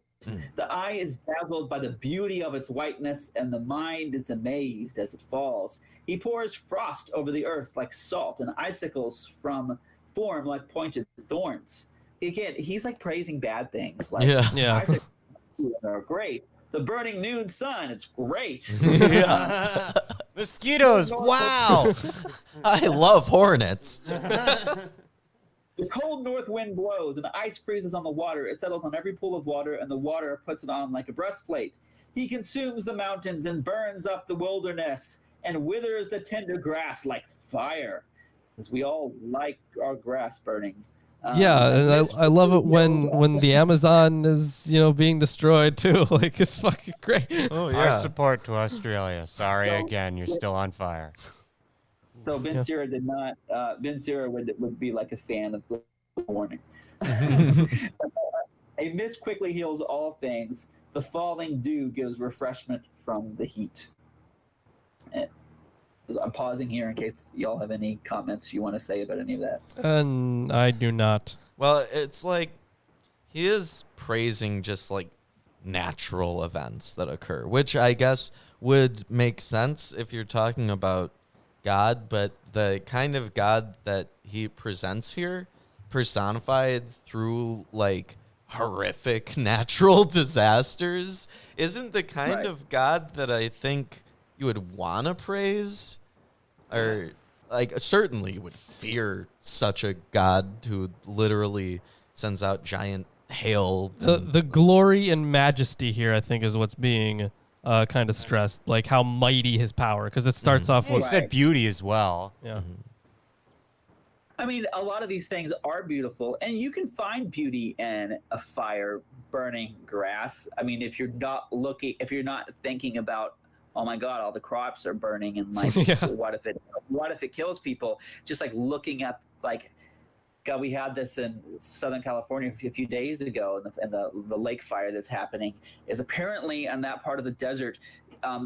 The eye is dazzled by the beauty of its whiteness, and the mind is amazed as it falls. He pours frost over the earth like salt, and icicles form like pointed thorns. He's like praising bad things. Like Yeah. Great. The burning noon sun, it's great. Mosquitoes, wow. I love hornets. The cold north wind blows, and the ice freezes on the water. It settles on every pool of water, and the water puts it on like a breastplate. He consumes the mountains and burns up the wilderness, and withers the tender grass like fire. Because we all like our grass burning. Yeah, and I love it when the Amazon is being destroyed too. Like, it's fucking great. Oh Our support to Australia. Sorry again, you're still on fire. So Ben Sira did not. Ben Sira would be like a fan of the warning. A mist quickly heals all things. The falling dew gives refreshment from the heat. I'm pausing here in case y'all have any comments you want to say about any of that. And I do not. Well, it's like he is praising just like natural events that occur, which I guess would make sense if you're talking about God, but the kind of God that he presents here, personified through like horrific natural disasters, isn't the kind of God that I think you would want to praise, or like certainly you would fear such a God who literally sends out giant hail. The glory and majesty here, I think, is what's being kind of stressed, like how mighty his power, because it starts off He with said beauty as well. yeah. I mean, a lot of these things are beautiful, and you can find beauty in a fire burning grass. I mean, if you're not thinking about, oh my God, all the crops are burning, and like, what if it kills people? Just like looking at like, God, we had this in Southern California a few days ago, and the lake fire that's happening is apparently in that part of the desert.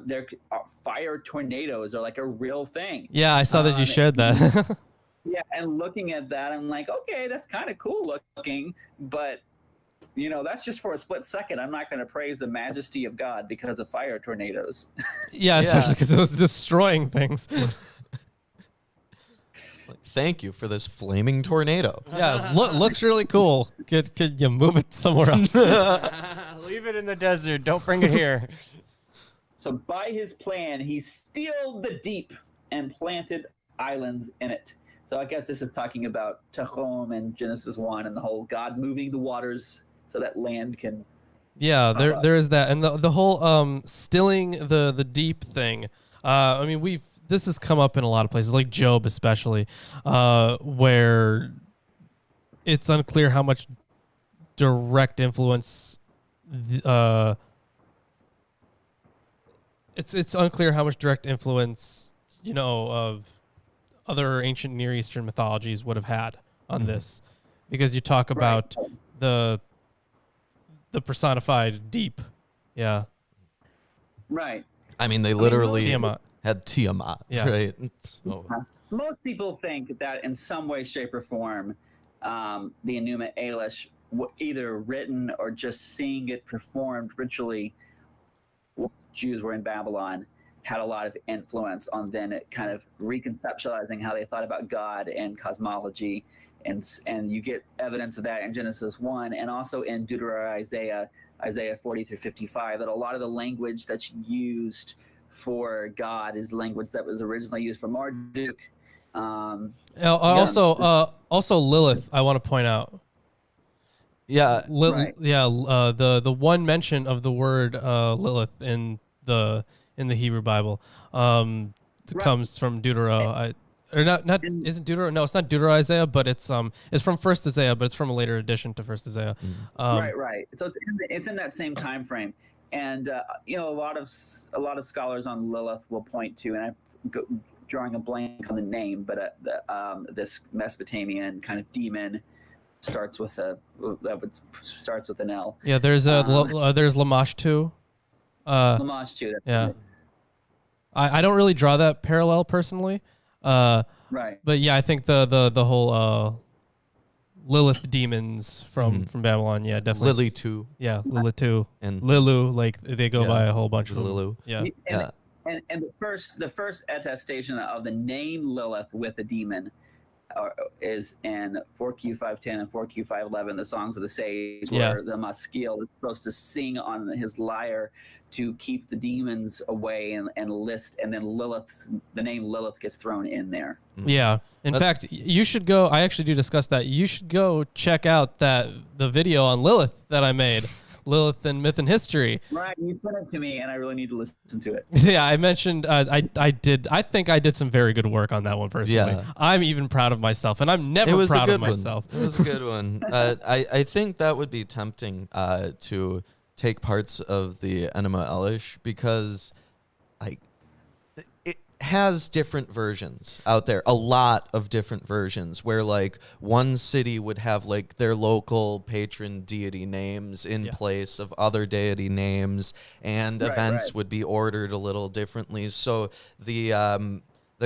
There are fire tornadoes are like a real thing. Yeah, I saw that you shared that. Yeah, and looking at that, I'm like, okay, that's kind of cool looking, but that's just for a split second. I'm not going to praise the majesty of God because of fire tornadoes. Yeah, especially because it was destroying things. Thank you for this flaming tornado. Yeah, looks really cool. Could you move it somewhere else? Leave it in the desert. Don't bring it here. So by his plan, he stilled the deep and planted islands in it. So I guess this is talking about Tehom and Genesis 1 and the whole God moving the waters so that land can. Yeah, there is that, and the whole stilling the deep thing. I mean, this has come up in a lot of places, like Job especially, where it's unclear how much direct influence. It's unclear how much direct influence of other ancient Near Eastern mythologies would have had on this, because you talk about the personified deep. Yeah. Right. I mean, they literally Tiamat. had Tiamat, right? So. Most people think that in some way, shape, or form, the Enuma Elish, either written or just seeing it performed ritually, when Jews were in Babylon, had a lot of influence on then it kind of reconceptualizing how they thought about God and cosmology. And you get evidence of that in Genesis 1 and also in Isaiah 40 through 55, that a lot of the language that's used for God is language that was originally used for Marduk. Also Lilith, I want to point out. Yeah. The one mention of the word Lilith in the Hebrew Bible comes from Deutero. Isn't Deutero? No, it's not Deutero Isaiah, but it's from First Isaiah, but it's from a later edition to First Isaiah. Right. So it's in that same time frame, and a lot of scholars on Lilith will point to, and I'm drawing a blank on the name, but this Mesopotamian kind of demon starts with an L. Yeah, there's Lamash too. Lamash too. Yeah. I don't really draw that parallel personally. Right. But yeah, I think the whole Lilith demons from Babylon, yeah, definitely. Lily too. Yeah, Lilith too. And Lilu, like they go by a whole bunch of them. Lilu. Yeah. And the first attestation of the name Lilith with a demon is in 4Q510 and 4Q511, the Songs of the Sage, where the Maskil is supposed to sing on his lyre to keep the demons away and then the name Lilith gets thrown in there. Yeah. In fact, you should go. I actually do discuss that. You should go check out the video on Lilith that I made. Lilith and Myth and History. Right, you sent it to me, and I really need to listen to it. Yeah, I mentioned I think I did some very good work on that one personally. Yeah. I'm even proud of myself, and I'm never proud of myself. It was a good one. I think that would be tempting to take parts of the Enema Elish because it has different versions out there, a lot of different versions where like one city would have like their local patron deity names in place of other deity names, and events would be ordered a little differently. So the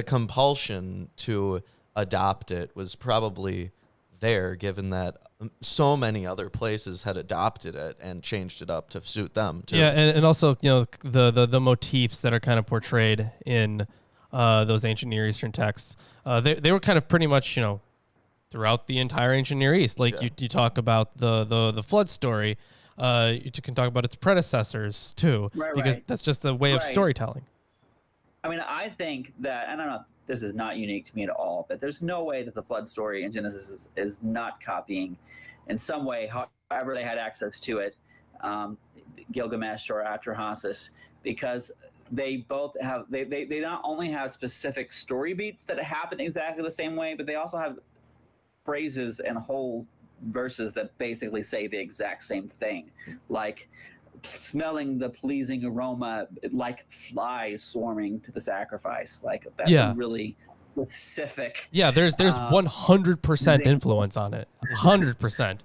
compulsion to adopt it was probably there, given that so many other places had adopted it and changed it up to suit them too. Yeah, and also, you know, the motifs that are kind of portrayed in those ancient Near Eastern texts, they were kind of pretty much, you know, throughout the entire ancient Near East. Like you talk about the flood story, you can talk about its predecessors too, because that's just a way of storytelling. I mean, I think that, I don't know, this is not unique to me at all, but there's no way that the flood story in Genesis is not copying in some way, however they had access to it, Gilgamesh or Atrahasis, because they both have, they not only have specific story beats that happen exactly the same way, but they also have phrases and whole verses that basically say the exact same thing, like smelling the pleasing aroma like flies swarming to the sacrifice. Like that's a really specific. Yeah, there's 100% influence on it. 100%.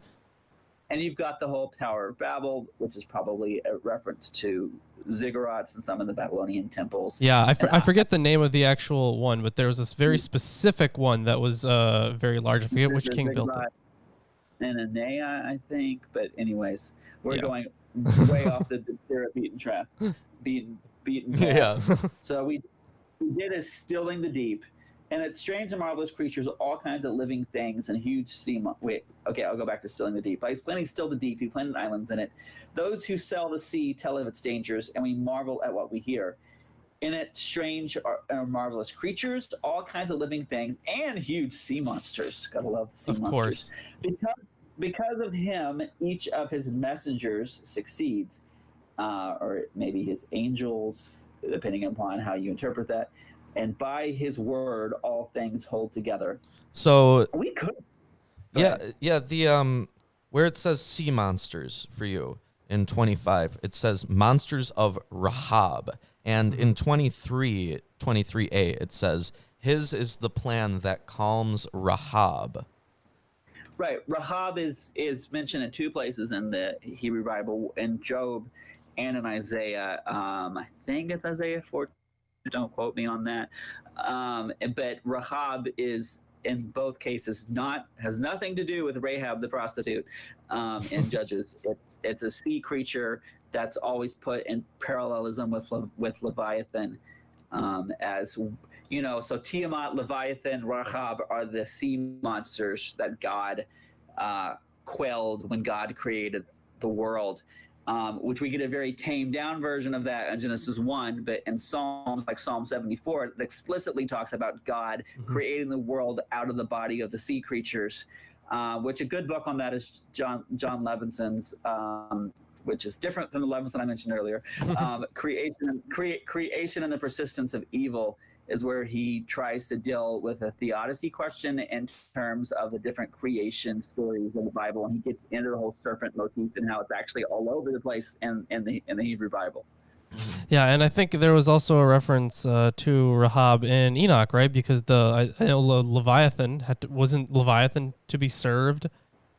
And you've got the whole Tower of Babel, which is probably a reference to ziggurats and some of the Babylonian temples. Yeah, I forget the name of the actual one, but there was this very specific one that was very large. I forget which king built it. And Anea, I think. But anyways, we're going way off the beaten track. Beaten path. Yeah. So we did is Stilling the Deep. And it's strange and marvelous creatures, all kinds of living things, and huge sea. I'll go back to Stilling the Deep. He's planning still the deep. He planted islands in it. Those who sail the sea tell of its dangers, and we marvel at what we hear. In it, strange or marvelous creatures, all kinds of living things, and huge sea monsters. Gotta love the sea monsters. Of course. Because of him, each of his messengers succeeds, or maybe his angels, depending upon how you interpret that. And by his word, all things hold together. So we could. The where it says sea monsters for you in 25, it says monsters of Rahab, and in 23a, it says his is the plan that calms Rahab. Right, Rahab is mentioned in two places in the Hebrew Bible, in Job and in Isaiah. I think it's Isaiah 14. Don't quote me on that. But Rahab is in both cases has nothing to do with Rahab the prostitute in Judges. It's a sea creature that's always put in parallelism with Leviathan, as you know. So Tiamat, Leviathan, Rahab are the sea monsters that God quelled when God created the world. Which we get a very tamed down version of that in Genesis 1, but in Psalms like Psalm 74, it explicitly talks about God creating the world out of the body of the sea creatures, which a good book on that is John Levinson's, which is different than the Levinson I mentioned earlier. Creation and the Persistence of Evil is where he tries to deal with a theodicy question in terms of the different creation stories in the Bible, and he gets into the whole serpent motif and how it's actually all over the place in the Hebrew Bible. Yeah, and I think there was also a reference to Rahab in Enoch, right? Because I know Leviathan wasn't Leviathan to be served,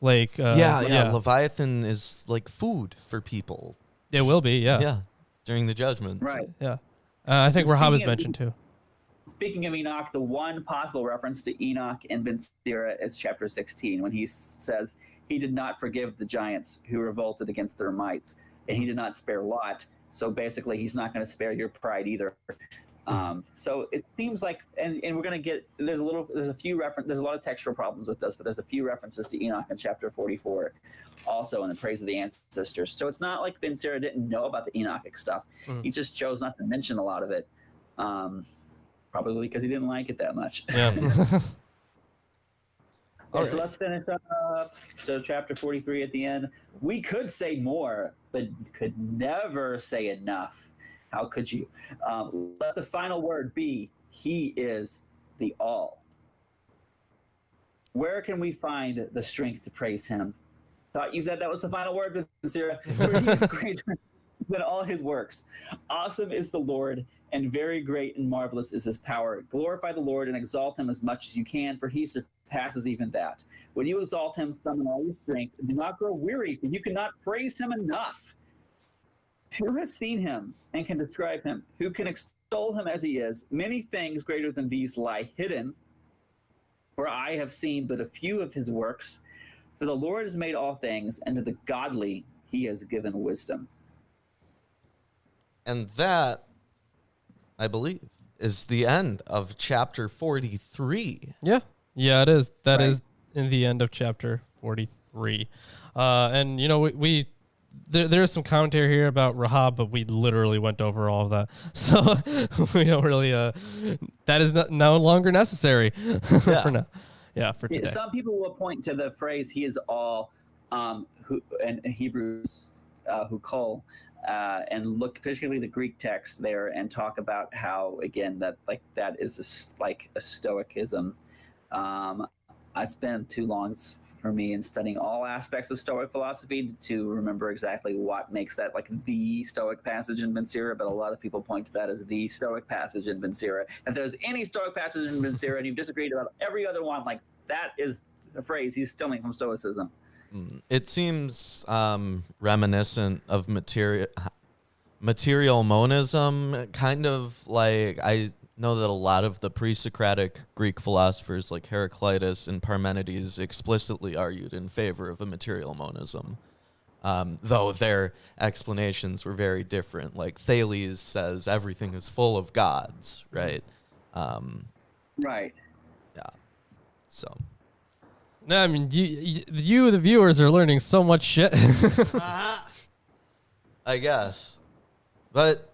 like Leviathan is like food for people. It will be, yeah, during the judgment, right? Yeah, I think Rahab is mentioned too. Speaking of Enoch, the one possible reference to Enoch in Ben Sira is chapter 16, when he says he did not forgive the giants who revolted against their mites, and he did not spare Lot. So basically, he's not going to spare your pride either. So it seems like, and we're going to get, there's a lot of textual problems with this, but there's a few references to Enoch in chapter 44, also in the praise of the ancestors. So it's not like Ben Sira didn't know about the Enochic stuff. He just chose not to mention a lot of it, probably because he didn't like it that much. Yeah. Okay, so let's finish up. So chapter 43 at the end. We could say more, but could never say enough. How could you? Let the final word be, he is the all. Where can we find the strength to praise him? Thought you said that was the final word, Sarah. For he is greater than all his works. Awesome is the Lord, and very great and marvelous is his power. Glorify the Lord and exalt him as much as you can, for he surpasses even that. When you exalt him, summon all your strength. Do not grow weary, for you cannot praise him enough. Who has seen him and can describe him? Who can extol him as he is? Many things greater than these lie hidden, for I have seen but a few of his works. For the Lord has made all things, and to the godly he has given wisdom. And that, I believe, is the end of chapter 43. Yeah, it is. That Right. is in the end of chapter 43. And, there's some commentary here about Rahab, but we literally went over all of that. So we don't really, that is no longer necessary for now. Yeah, for today. Some people will point to the phrase "he is all," who in Hebrews, who call, and look particularly the Greek text there, and talk about how again that is a Stoicism. I spent too long for me in studying all aspects of Stoic philosophy to remember exactly what makes that like the Stoic passage in Ben Sira, but a lot of people point to that as the Stoic passage in Ben Sira. If there's any Stoic passage in Ben Sira and you've disagreed about every other one, like that is a phrase he's stealing from Stoicism. It seems reminiscent of material monism, kind of like I know that a lot of the pre-Socratic Greek philosophers like Heraclitus and Parmenides explicitly argued in favor of a material monism, though their explanations were very different. Like Thales says everything is full of gods, right? Right. Yeah. So. No, I mean, you, the viewers, are learning so much shit. I guess. But,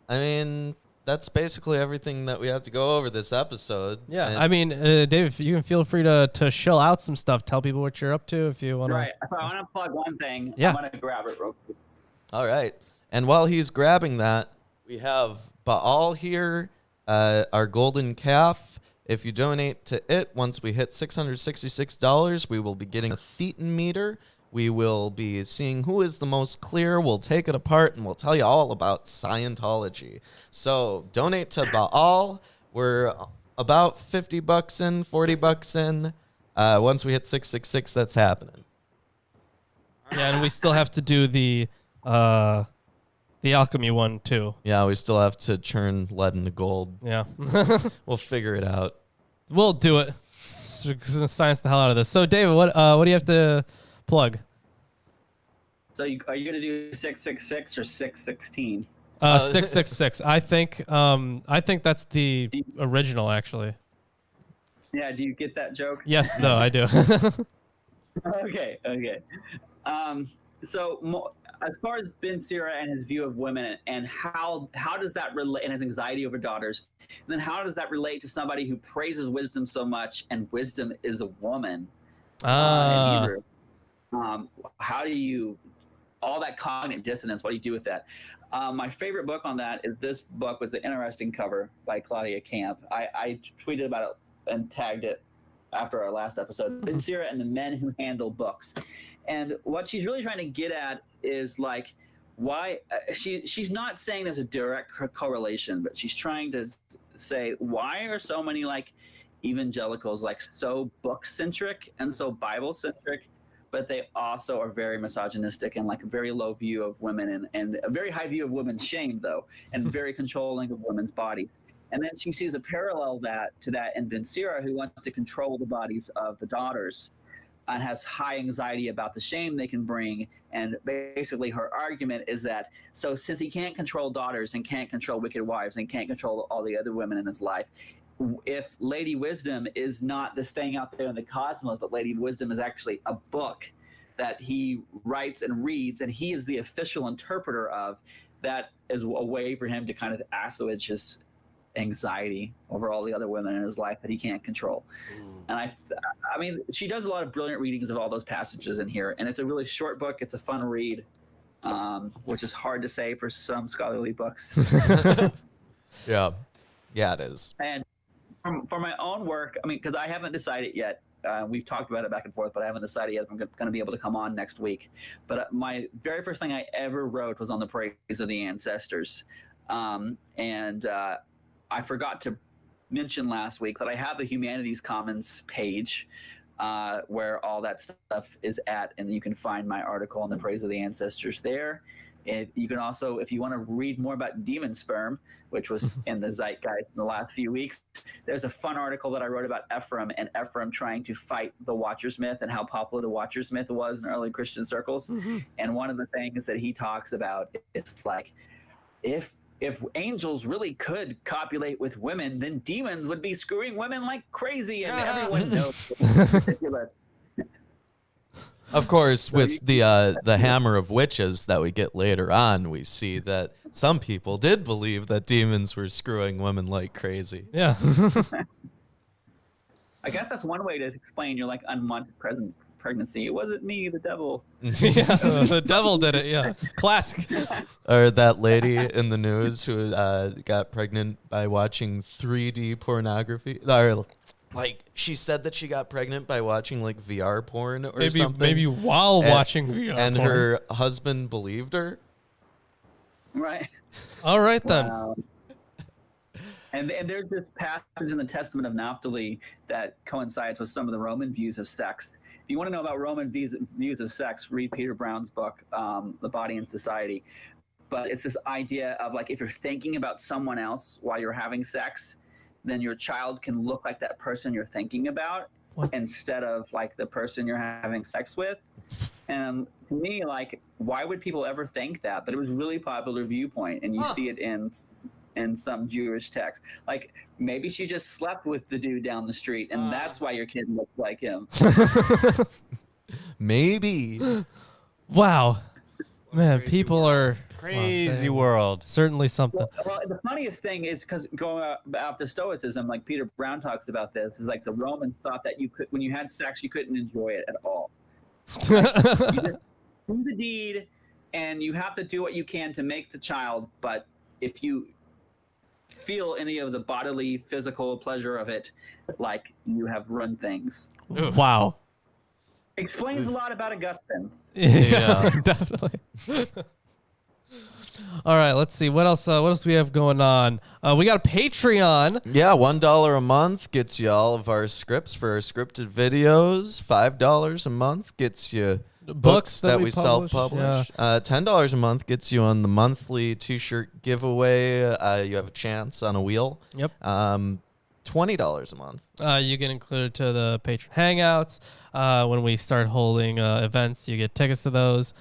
I mean, that's basically everything that we have to go over this episode. Yeah, And I mean, Dave, you can feel free to shell out some stuff. Tell people what you're up to if you want to. Right. If I want to plug one thing, Yeah. I'm going to grab it real quick. All right. And while he's grabbing that, we have Baal here, our golden calf. If you donate to it, once we hit $666, we will be getting a thetan meter. We will be seeing who is the most clear. We'll take it apart, and we'll tell you all about Scientology. So donate to Baal. We're about $50 in, $40 in. Once we hit 666, that's happening. Yeah, and we still have to do the alchemy one too. Yeah, we still have to churn lead into gold. Yeah. We'll figure it out. We'll do it. Science the hell out of this. So, David, what do you have to plug? So are you going to do 666 or 616? 666. I think that's the original, actually. Yeah, do you get that joke? Yes, though, I do. Okay. So as far as Ben Sira and his view of women and how does that relate, and his anxiety over daughters, and then how does that relate to somebody who praises wisdom so much, and wisdom is a woman in Hebrew? How do you, all that cognitive dissonance, what do you do with that? My favorite book on that is this book with the interesting cover by Claudia Camp. I tweeted about it and tagged it after our last episode, Ben Sira and the Men Who Handle Books. And what she's really trying to get at is like why she's not saying there's a direct correlation, but she's trying to say why are so many like evangelicals like so book centric and so Bible centric, but they also are very misogynistic and like a very low view of women and a very high view of women's shame though, and very controlling of women's bodies. And then she sees a parallel to that in Ben Sira, who wants to control the bodies of the daughters. and has high anxiety about the shame they can bring. And basically her argument is that, so since he can't control daughters and can't control wicked wives and can't control all the other women in his life, if Lady Wisdom is not this thing out there in the cosmos, but Lady Wisdom is actually a book that he writes and reads, and he is the official interpreter of, that is a way for him to kind of assuage his anxiety over all the other women in his life that he can't control. And I mean, she does a lot of brilliant readings of all those passages in here, and it's a really short book. It's a fun read, which is hard to say for some scholarly books. Yeah, it is. And for my own work, I mean, because I haven't decided yet. We've talked about it back and forth, but I haven't decided yet if I'm going to be able to come on next week. But my very first thing I ever wrote was on the praise of the ancestors. And I forgot to mention last week that I have a Humanities Commons page where all that stuff is at, and you can find my article on the praise of the ancestors there. You can also, if you want to read more about demon sperm, which was in the zeitgeist in the last few weeks, there's a fun article that I wrote about Ephraim and Ephraim trying to fight the Watcher's myth and how popular the Watcher's myth was in early Christian circles. Mm-hmm. And one of the things that he talks about is like, if angels really could copulate with women, then demons would be screwing women like crazy, and everyone knows it's ridiculous. Of course, with the hammer of witches that we get later on, we see that some people did believe that demons were screwing women like crazy. Yeah. I guess that's one way to explain your like unwanted pregnancy. It wasn't me, the devil. Yeah, the devil did it. Yeah, classic. Or that lady in the news who got pregnant by watching 3D pornography. Or, like, she said that she got pregnant by watching like VR porn or something. Maybe while watching VR and porn. her husband believed her. Right. All right then. Wow. And there's this passage in the Testament of Naphtali that coincides with some of the Roman views of sex. If you want to know about Roman views of sex, read Peter Brown's book, The Body and Society. But it's this idea of like, if you're thinking about someone else while you're having sex, then your child can look like that person you're thinking about instead of like the person you're having sex with. And to me, like, why would people ever think that? But it was a really popular viewpoint, and you see it in some Jewish texts. Like, maybe she just slept with the dude down the street, and that's why your kid looks like him. Maybe. Wow. Man, people are crazy world. Certainly something. Well, the funniest thing is, because going after Stoicism, like Peter Brown talks about this, is like the Romans thought that you could, when you had sex, you couldn't enjoy it at all. Like, you just do the deed, and you have to do what you can to make the child, but if you feel any of the bodily, physical pleasure of it, like, you have run things. Wow. Explains a lot about Augustine. Yeah, definitely. All right, let's see. What else do we have going on? We got a Patreon. Yeah, $1 a month gets you all of our scripts for our scripted videos. $5 a month gets you books that we self-publish. Yeah. $10 a month gets you on the monthly T-shirt giveaway. You have a chance on a wheel. Yep. $20 a month. You get included to the patron hangouts. When we start holding events, you get tickets to those.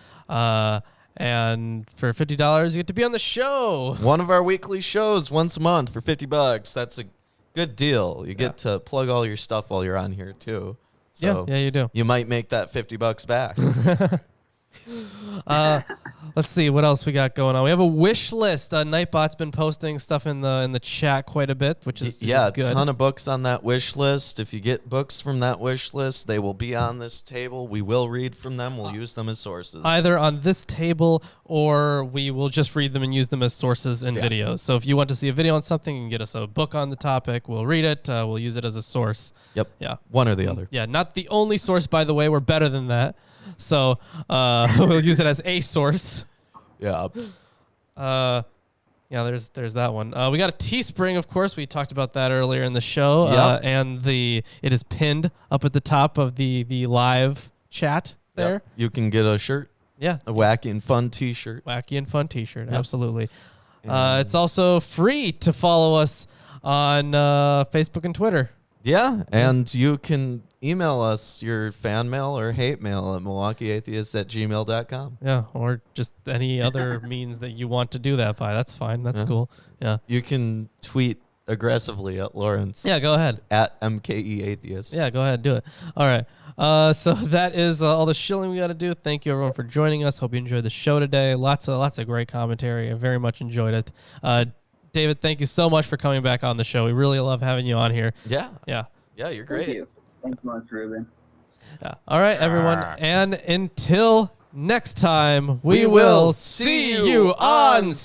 And for $50, you get to be on the show. One of our weekly shows once a month for $50. That's a good deal. You get to plug all your stuff while you're on here too. So yeah, you do. You might make that $50 back. Let's see what else we got going on. We have a wish list. Nightbot's been posting stuff in the chat quite a bit, which is good. A ton of books on that wish list. If you get books from that wish list, they will be on this table. We will read from them. We'll use them as sources. Either on this table, or we will just read them and use them as sources in videos. So if you want to see a video on something, you can get us a book on the topic. We'll read it. We'll use it as a source. Yep. Yeah. One or the other. Yeah. Not the only source, by the way. We're better than that. So we'll use it as a source. Yeah. There's that one. We got a Teespring, of course. We talked about that earlier in the show. Yep. And it is pinned up at the top of the live chat there. Yep. You can get a shirt. Yeah. A wacky and fun T-shirt. Wacky and fun T-shirt. Yep. Absolutely. It's also free to follow us on Facebook and Twitter. Yeah, and you can email us your fan mail or hate mail at milwaukeeatheists@gmail.com. Yeah, or just any other means that you want to do that by. That's fine. That's cool. Yeah. You can tweet aggressively at Lawrence. Yeah, go ahead. At MKEAtheist. Yeah, go ahead. Do it. All right. So that is all the shilling we got to do. Thank you, everyone, for joining us. Hope you enjoyed the show today. Lots of great commentary. I very much enjoyed it. David, thank you so much for coming back on the show. We really love having you on here. Yeah. Yeah. Yeah, you're great. Thank you. Thanks so much, Ruben. Yeah. All right, everyone. And until next time, we will see you on